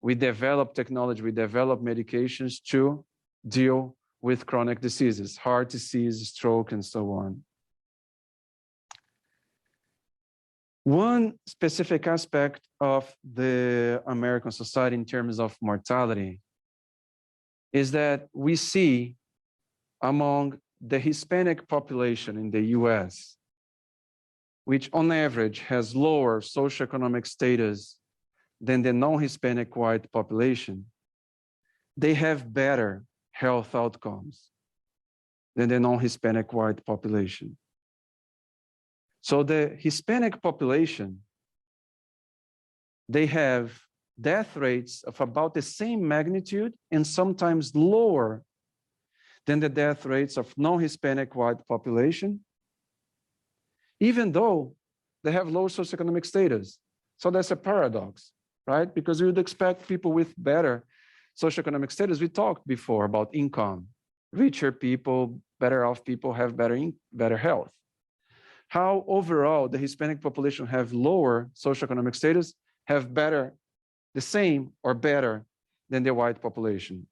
we developed technology, we developed medications to deal with chronic diseases, heart disease, stroke, and so on. One specific aspect of the American society in terms of mortality is that we see among the Hispanic population in the US, which on average has lower socioeconomic status than the non-Hispanic white population, they have better health outcomes than the non-Hispanic white population. So the Hispanic population, they have death rates of about the same magnitude and sometimes lower than the death rates of non-Hispanic white population, even though they have low socioeconomic status. So that's a paradox, right? Because we would expect people with better socioeconomic status. We talked before about income. Richer people, better off people have better health. How overall the Hispanic population have lower socioeconomic status, have better, the same or better than the white population.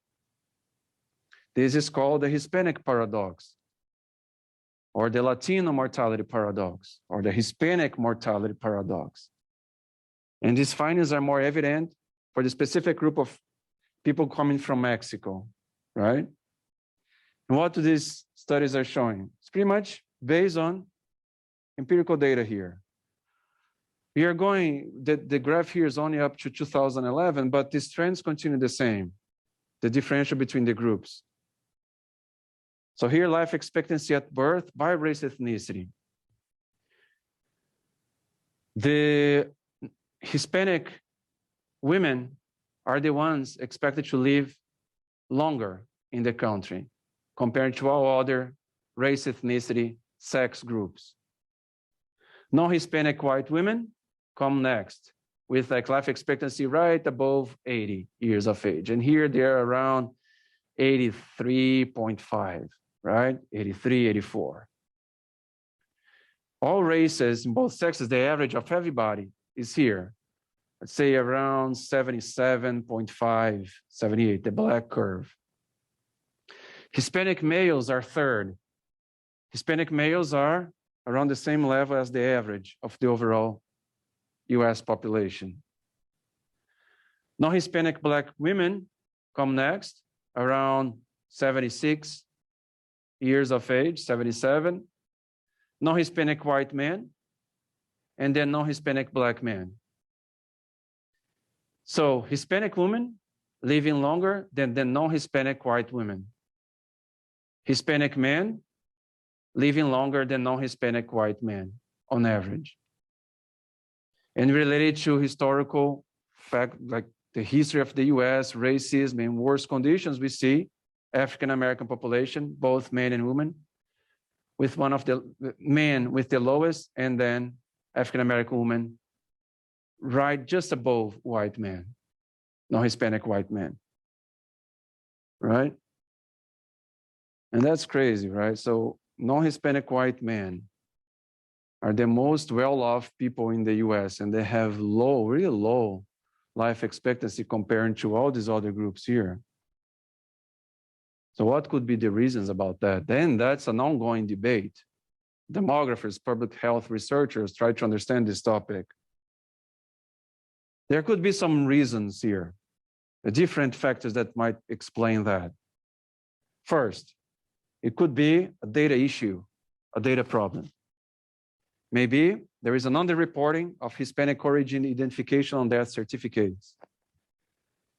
This is called the Hispanic paradox, or the Latino mortality paradox, or the Hispanic mortality paradox. And these findings are more evident for the specific group of people coming from Mexico, right? And what these studies are showing? It's pretty much based on empirical data here. We are going, the graph here is only up to 2011, but these trends continue the same, the differential between the groups. So here, life expectancy at birth by race ethnicity. The Hispanic women are the ones expected to live longer in the country compared to all other race, ethnicity, sex groups. Non-Hispanic white women come next with like life expectancy right above 80 years of age. And here they're around 83.5, right? 83, 84. All races in both sexes, the average of everybody is here. Let's say around 77.5, 78, the black curve. Hispanic males are third. Hispanic males are around the same level as the average of the overall US population. Non-Hispanic black women come next, around 76 years of age, 77. Non-Hispanic white men, and then non-Hispanic black men. So Hispanic women living longer than the non-Hispanic white women. Hispanic men living longer than non-Hispanic white men on average. And related to historical fact, like the history of the US, racism and worse conditions, we see African-American population, both men and women, with one of the men with the lowest, and then African-American women right just above white men, non-Hispanic white men, right? And that's crazy, right? So non-Hispanic white men are the most well-off people in the US, and they have low, really low life expectancy compared to all these other groups here. So what could be the reasons about that? Then that's an ongoing debate. Demographers, public health researchers try to understand this topic. There could be some reasons here, different factors that might explain that. First, it could be a data issue, a data problem. Maybe there is an underreporting of Hispanic origin identification on death certificates.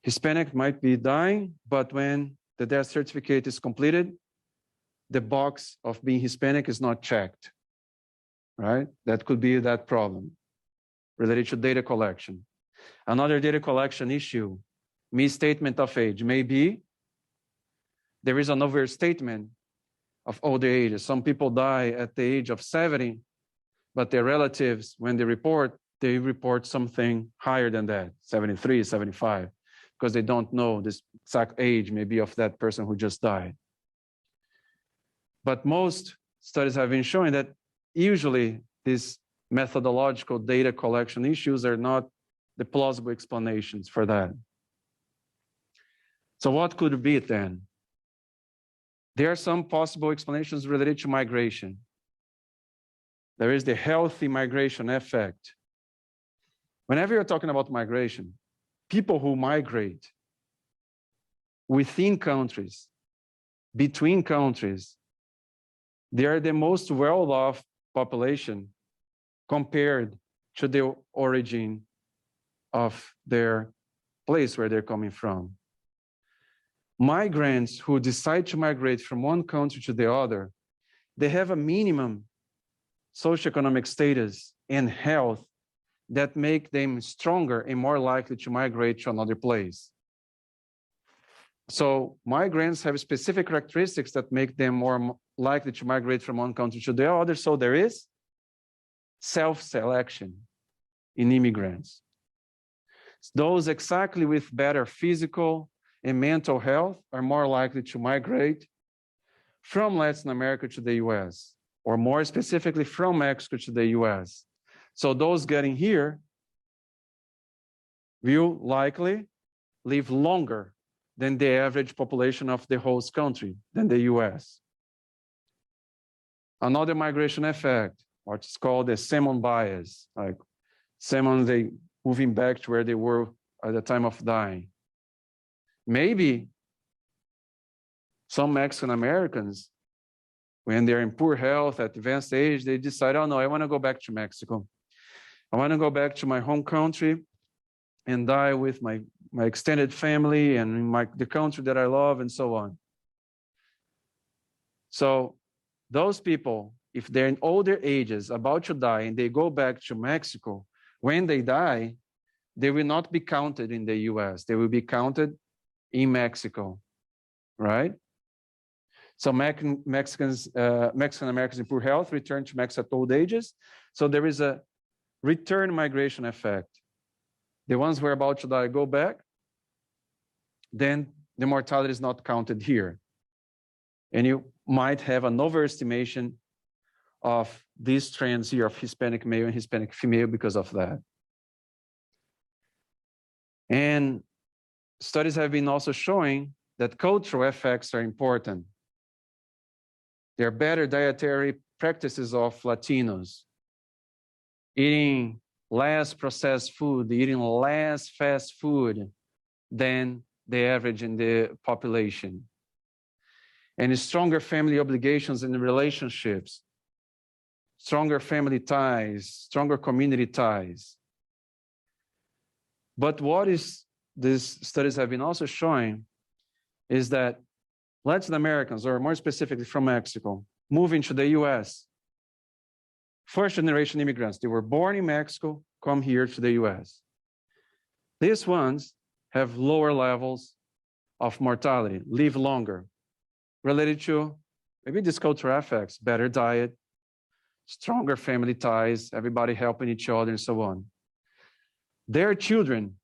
Hispanic might be dying, but when the death certificate is completed, the box of being Hispanic is not checked, right? That could be that problem related to data collection. Another data collection issue, misstatement of age. Maybe there is an overstatement of older ages. Some people die at the age of 70, but their relatives, when they report something higher than that, 73, 75, because they don't know this exact age maybe of that person who just died. But most studies have been showing that usually these methodological data collection issues are not the plausible explanations for that. So what could it be then? There are some possible explanations related to migration. There is the healthy migration effect. Whenever you're talking about migration, people who migrate within countries, between countries, they are the most well-off population compared to the origin of their place where they're coming from. Migrants who decide to migrate from one country to the other, they have a minimum socioeconomic status and health that make them stronger and more likely to migrate to another place. So migrants have specific characteristics that make them more likely to migrate from one country to the other. So there is self-selection in immigrants. Those exactly with better physical and mental health are more likely to migrate from Latin America to the US, or more specifically from Mexico to the US. So those getting here will likely live longer than the average population of the host country, than the US. Another migration effect, what's called the Simon bias, like Simon, they moving back to where they were at the time of dying. Maybe some Mexican Americans, when they're in poor health at advanced age, they decide, oh no, I want to go back to Mexico. I want to go back to my home country and die with my extended family and the country that I love and so on. So those people, if they're in older ages, about to die, and they go back to Mexico, when they die, they will not be counted in the US. They will be counted in Mexico, right? So Mexican Americans in poor health return to Mexico at old ages. So there is a return migration effect. The ones who are about to die go back, then the mortality is not counted here. And you might have an overestimation of these trends here of Hispanic male and Hispanic female because of that. And studies have been also showing that cultural effects are important. There are better dietary practices of Latinos, eating less processed food, eating less fast food than the average in the population. And stronger family obligations and relationships, stronger family ties, stronger community ties. But what is these studies have been also showing is that Latin Americans, or more specifically from Mexico, moving to the US, first generation immigrants, they were born in Mexico, come here to the US. These ones have lower levels of mortality, live longer, related to maybe these cultural effects, better diet, stronger family ties, everybody helping each other and so on. Their children,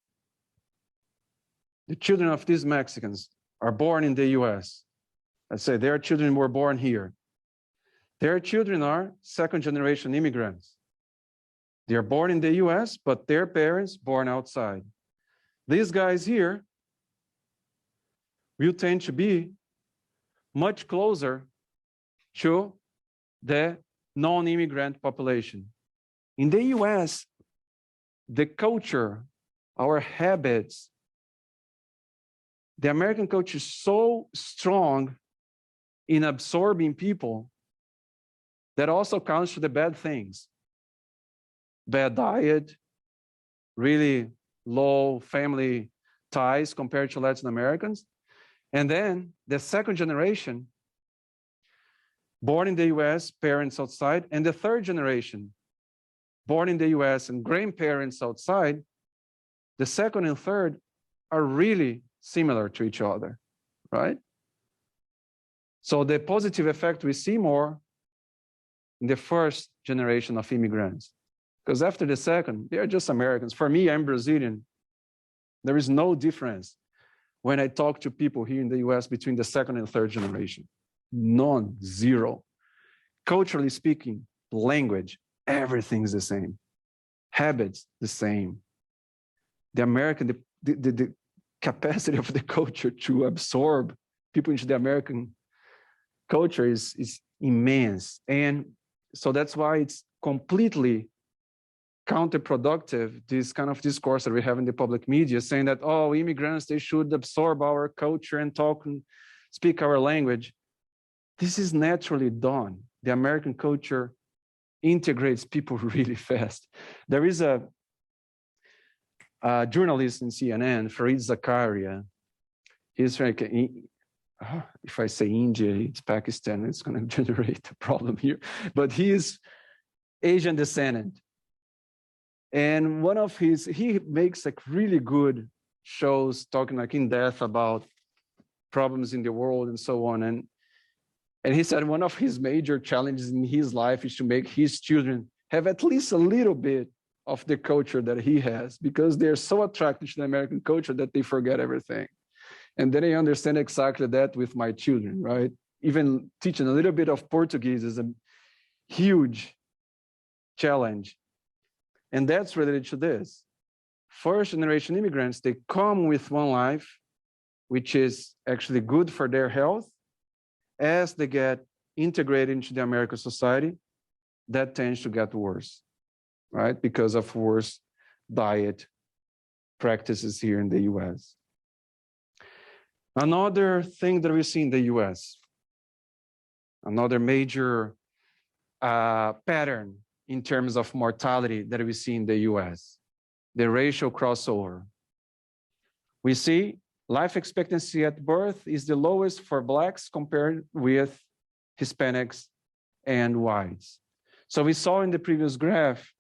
the children of these Mexicans are born in the US. Let's say their children were born here. Their children are second generation immigrants. They are born in the US, but their parents born outside. These guys here will tend to be much closer to the non-immigrant population. In the US, the culture, our habits, the American culture is so strong in absorbing people that also counts to the bad things. Bad diet, really low family ties compared to Latin Americans. And then the second generation, born in the US, parents outside, and the third generation, born in the US and grandparents outside, the second and third are really similar to each other, right? So the positive effect we see more in the first generation of immigrants, because after the second, they are just Americans. For me, I'm Brazilian. There is no difference when I talk to people here in the US between the second and third generation. None, zero. Culturally speaking, language, everything's the same. Habits, the same. The American, the capacity of the culture to absorb people into the American culture is immense. And so that's why it's completely counterproductive, this kind of discourse that we have in the public media saying that, oh, immigrants, they should absorb our culture and talk and speak our language. This is naturally done. The American culture integrates people really fast. There is a journalist in CNN, Fareed Zakaria. He's like, if I say India, it's Pakistan, it's going to generate a problem here. But he is Asian descendant. And one of he makes like really good shows talking like in depth about problems in the world and so on. And he said one of his major challenges in his life is to make his children have at least a little bit of the culture that he has, because they're so attracted to the American culture that they forget everything. And then I understand exactly that with my children, right? Even teaching a little bit of Portuguese is a huge challenge. And that's related to this. First generation immigrants, they come with one life, which is actually good for their health. As they get integrated into the American society, that tends to get worse, right? Because of worse diet practices here in the US. Another thing that we see in the US, another major pattern in terms of mortality that we see in the US, the racial crossover. We see life expectancy at birth is the lowest for Blacks compared with Hispanics and whites. So we saw in the previous graph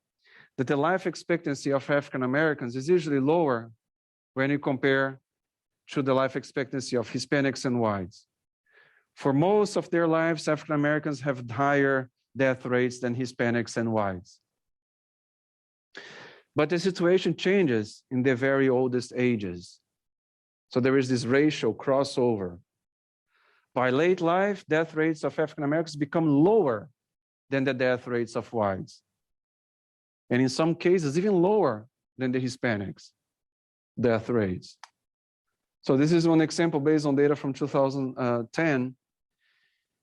that the life expectancy of African Americans is usually lower when you compare to the life expectancy of Hispanics and whites. For most of their lives, African Americans have higher death rates than Hispanics and whites. But the situation changes in the very oldest ages. So there is this racial crossover. By late life, death rates of African Americans become lower than the death rates of whites. And in some cases, even lower than the Hispanics' death rates. So this is one example based on data from 2010.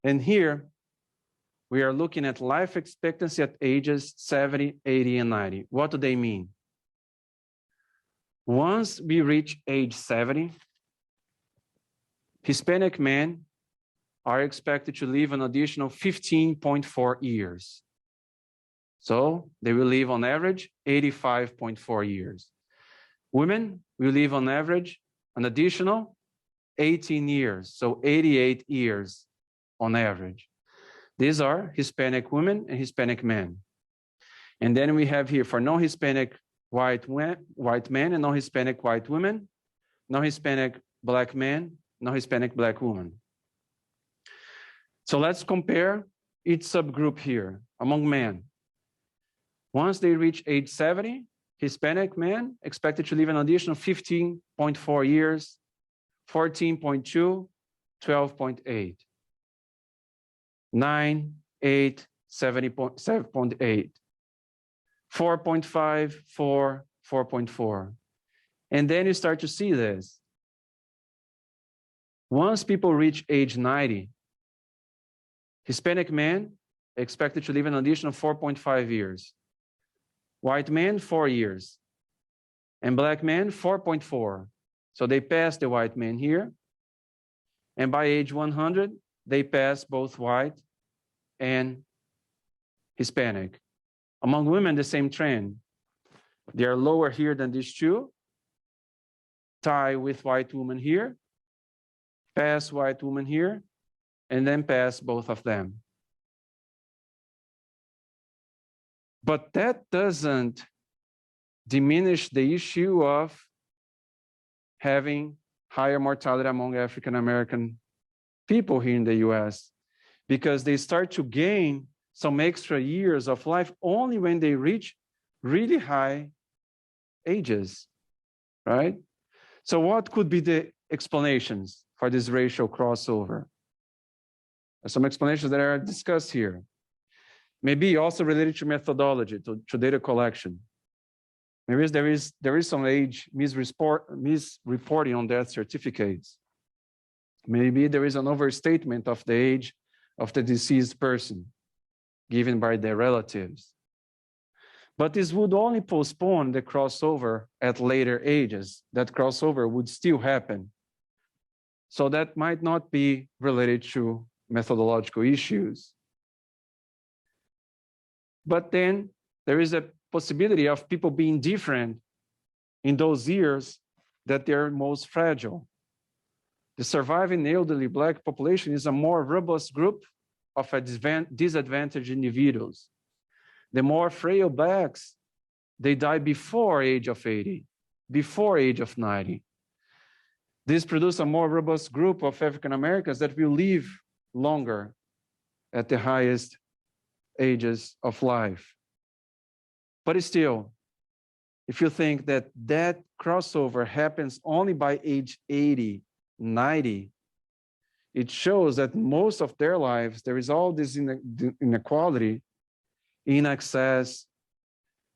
And here, we are looking at life expectancy at ages 70, 80, and 90. What do they mean? Once we reach age 70, Hispanic men are expected to live an additional 15.4 years. So they will live on average 85.4 years. Women will live on average an additional 18 years, so 88 years on average. These are Hispanic women and Hispanic men. And then we have here for non-Hispanic white men and non-Hispanic white women, non-Hispanic Black men, non-Hispanic Black woman. So let's compare each subgroup here among men. Once they reach age 70, Hispanic men expected to live an additional 15.4 years, 14.2, 12.8. 9, 8, 7.8, 4.5, 4, 4.4. And then you start to see this. Once people reach age 90, Hispanic men expected to live an additional 4.5 years. White men, 4 years. And black men, 4.4. So they passed the white men here. And by age 100, they pass both white and Hispanic. Among women, the same trend. They are lower here than these two. Tie with white woman here, pass white woman here, and then pass both of them. But that doesn't diminish the issue of having higher mortality among African American people here in the US, because they start to gain some extra years of life only when they reach really high ages, right? So what could be the explanations for this racial crossover? Some explanations that are discussed here. Maybe also related to methodology, to data collection. Maybe there is some age misreporting on death certificates. Maybe there is an overstatement of the age of the deceased person given by their relatives. But this would only postpone the crossover at later ages. That crossover would still happen. So that might not be related to methodological issues. But then there is a possibility of people being different in those years that they're most fragile. The surviving elderly Black population is a more robust group of disadvantaged individuals. The more frail Blacks, they die before age of 80, before age of 90. This produces a more robust group of African Americans that will live longer at the highest ages of life. But still, if you think that that crossover happens only by age 80, 90, it shows that most of their lives, there is all this inequality in access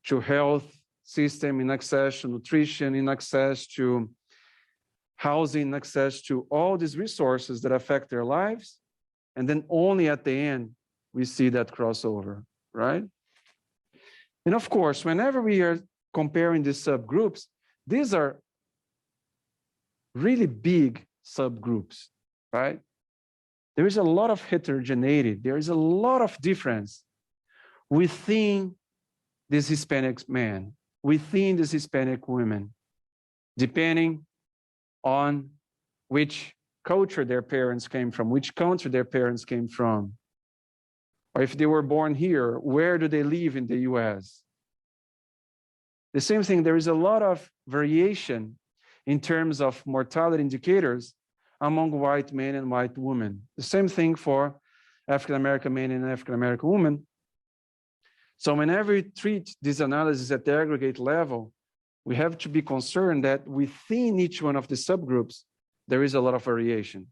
to health system, in access to nutrition, in access to housing, access to all these resources that affect their lives. And then only at the end, we see that crossover, right? And of course, whenever we are comparing these subgroups, these are really big subgroups, right? There is a lot of heterogeneity. There is a lot of difference within this Hispanic man, within this Hispanic women, depending on which culture their parents came from, which country their parents came from, or if they were born here, where do they live in the US? The same thing, there is a lot of variation in terms of mortality indicators among white men and white women. The same thing for African American men and African American women. So whenever we treat this analysis at the aggregate level, we have to be concerned that within each one of the subgroups, there is a lot of variation.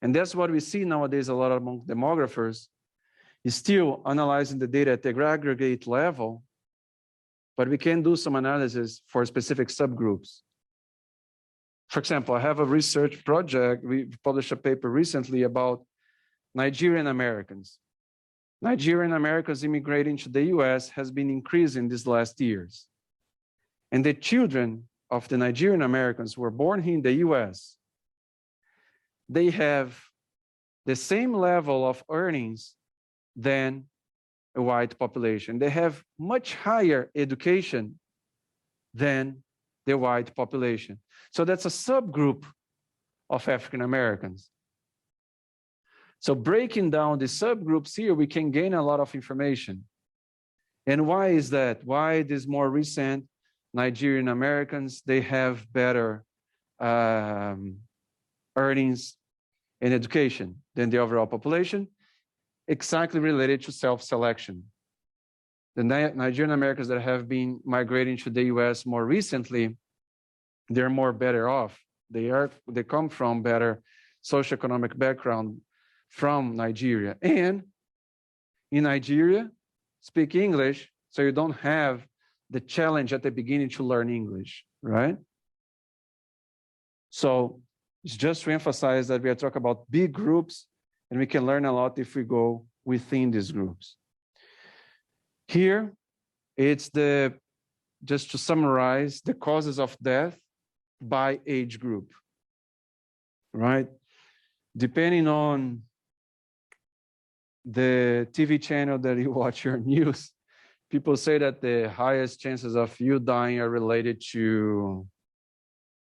And that's what we see nowadays a lot among demographers, is still analyzing the data at the aggregate level, but we can do some analysis for specific subgroups. For example, I have a research project. We published a paper recently about Nigerian Americans. Nigerian Americans immigrating to the US has been increasing these last years. And the children of the Nigerian Americans who were born here in the US, they have the same level of earnings than a white population. They have much higher education than the white population. So that's a subgroup of African Americans. So breaking down the subgroups here, we can gain a lot of information. And why is that? Why these more recent Nigerian Americans, they have better earnings and education than the overall population? Exactly related to self-selection. The Nigerian Americans that have been migrating to the US more recently, they're more better off. They come from better socioeconomic background from Nigeria. And in Nigeria, speak English, so you don't have the challenge at the beginning to learn English, right? So it's just to emphasize that we are talking about big groups and we can learn a lot if we go within these groups. Here, it's just to summarize, the causes of death by age group, right? Depending on the TV channel that you watch your news, people say that the highest chances of you dying are related to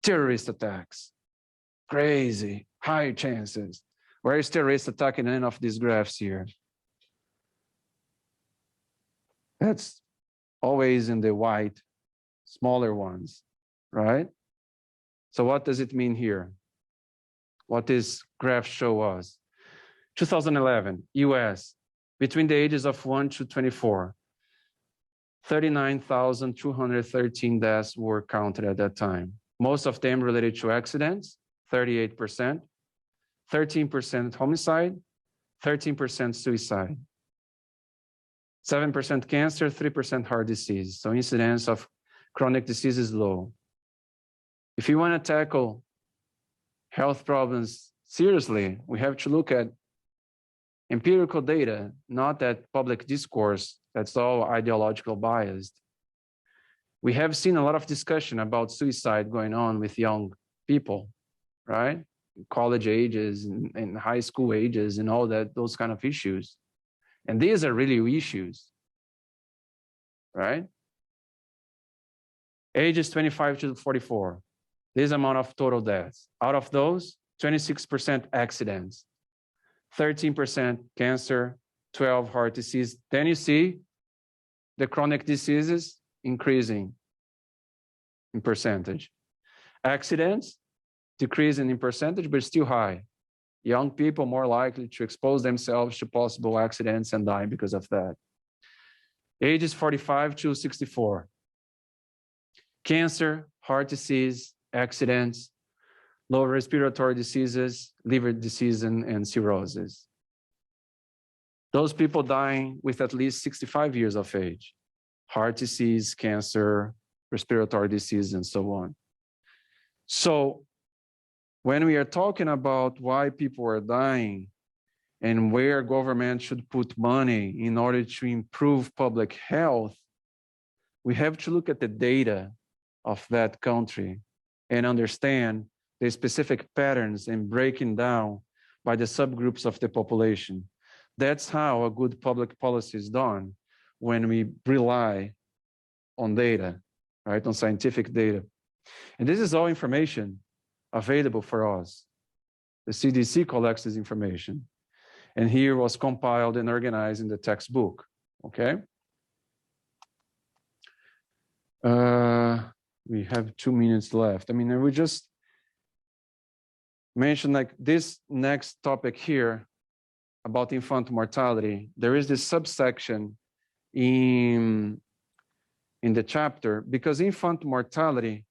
terrorist attacks. Crazy, high chances. Where is terrorist attack in any of these graphs here? That's always in the white, smaller ones, right? So what does it mean here? What this graph show us? 2011, US, between the ages of 1 to 24, 39,213 deaths were counted at that time. Most of them related to accidents, 38%, 13% homicide, 13% suicide, 7% cancer, 3% heart disease. So incidence of chronic disease is low. If you want to tackle health problems seriously, we have to look at empirical data, not that public discourse that's all ideological biased. We have seen a lot of discussion about suicide going on with young people, right? College ages and high school ages and all that, those kind of issues. And these are really issues, right? Ages 25 to 44, this amount of total deaths. Out of those, 26% accidents, 13% cancer, 12 heart disease. Then you see the chronic diseases increasing in percentage. Accidents decreasing in percentage, but still high. Young people more likely to expose themselves to possible accidents and die because of that. Ages 45 to 64. Cancer, heart disease, accidents, lower respiratory diseases, liver disease, and cirrhosis. Those people dying with at least 65 years of age. Heart disease, cancer, respiratory disease, and so on. So when we are talking about why people are dying and where government should put money in order to improve public health, we have to look at the data of that country and understand the specific patterns and breaking down by the subgroups of the population. That's how a good public policy is done, when we rely on data, right, on scientific data. And this is all information available for us. The CDC collects this information. And here was compiled and organized in the textbook, okay? We have 2 minutes left. I mean, we just mentioned like this next topic here about infant mortality. There is this subsection in the chapter, because infant mortality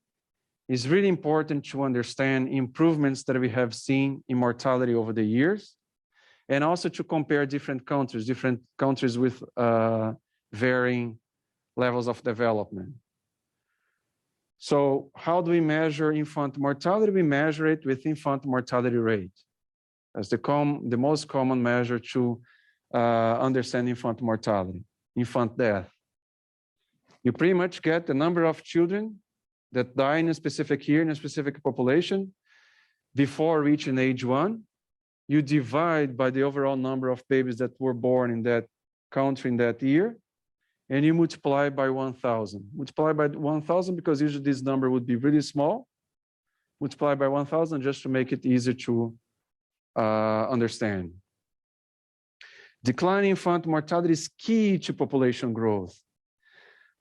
is really important to understand improvements that we have seen in mortality over the years, and also to compare different countries with varying levels of development. So how do we measure infant mortality? We measure it with infant mortality rate as the most common measure to understand infant mortality, infant death. You pretty much get the number of children that die in a specific year in a specific population before reaching age 1. You divide by the overall number of babies that were born in that country in that year, and you multiply by 1,000. Multiply by 1,000 because usually this number would be really small. Multiply by 1,000 just to make it easier to understand. Declining infant mortality is key to population growth.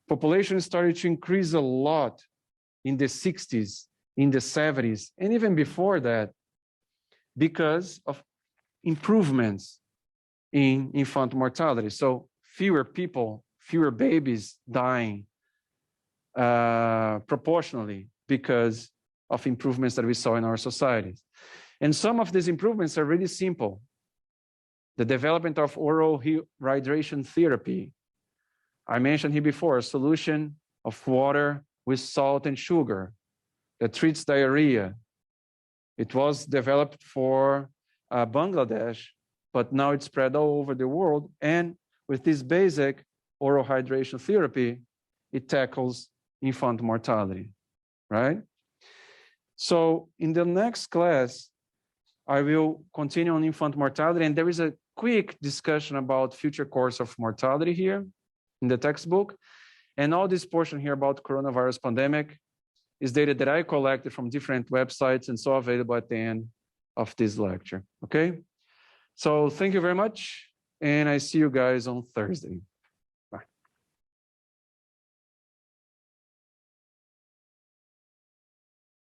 Population started to increase a lot in the 60s, in the 70s, and even before that, because of improvements in infant mortality. So fewer people, fewer babies dying proportionally because of improvements that we saw in our societies. And some of these improvements are really simple. The development of oral hydration therapy. I mentioned here before, a solution of water with salt and sugar that treats diarrhea. It was developed for Bangladesh but now it's spread all over the world. And with this basic oral hydration therapy, it tackles infant mortality, right? So in the next class, I will continue on infant mortality, and there is a quick discussion about future course of mortality here in the textbook. And all this portion here about coronavirus pandemic is data that I collected from different websites and so available at the end of this lecture, okay? So thank you very much, and I see you guys on Thursday.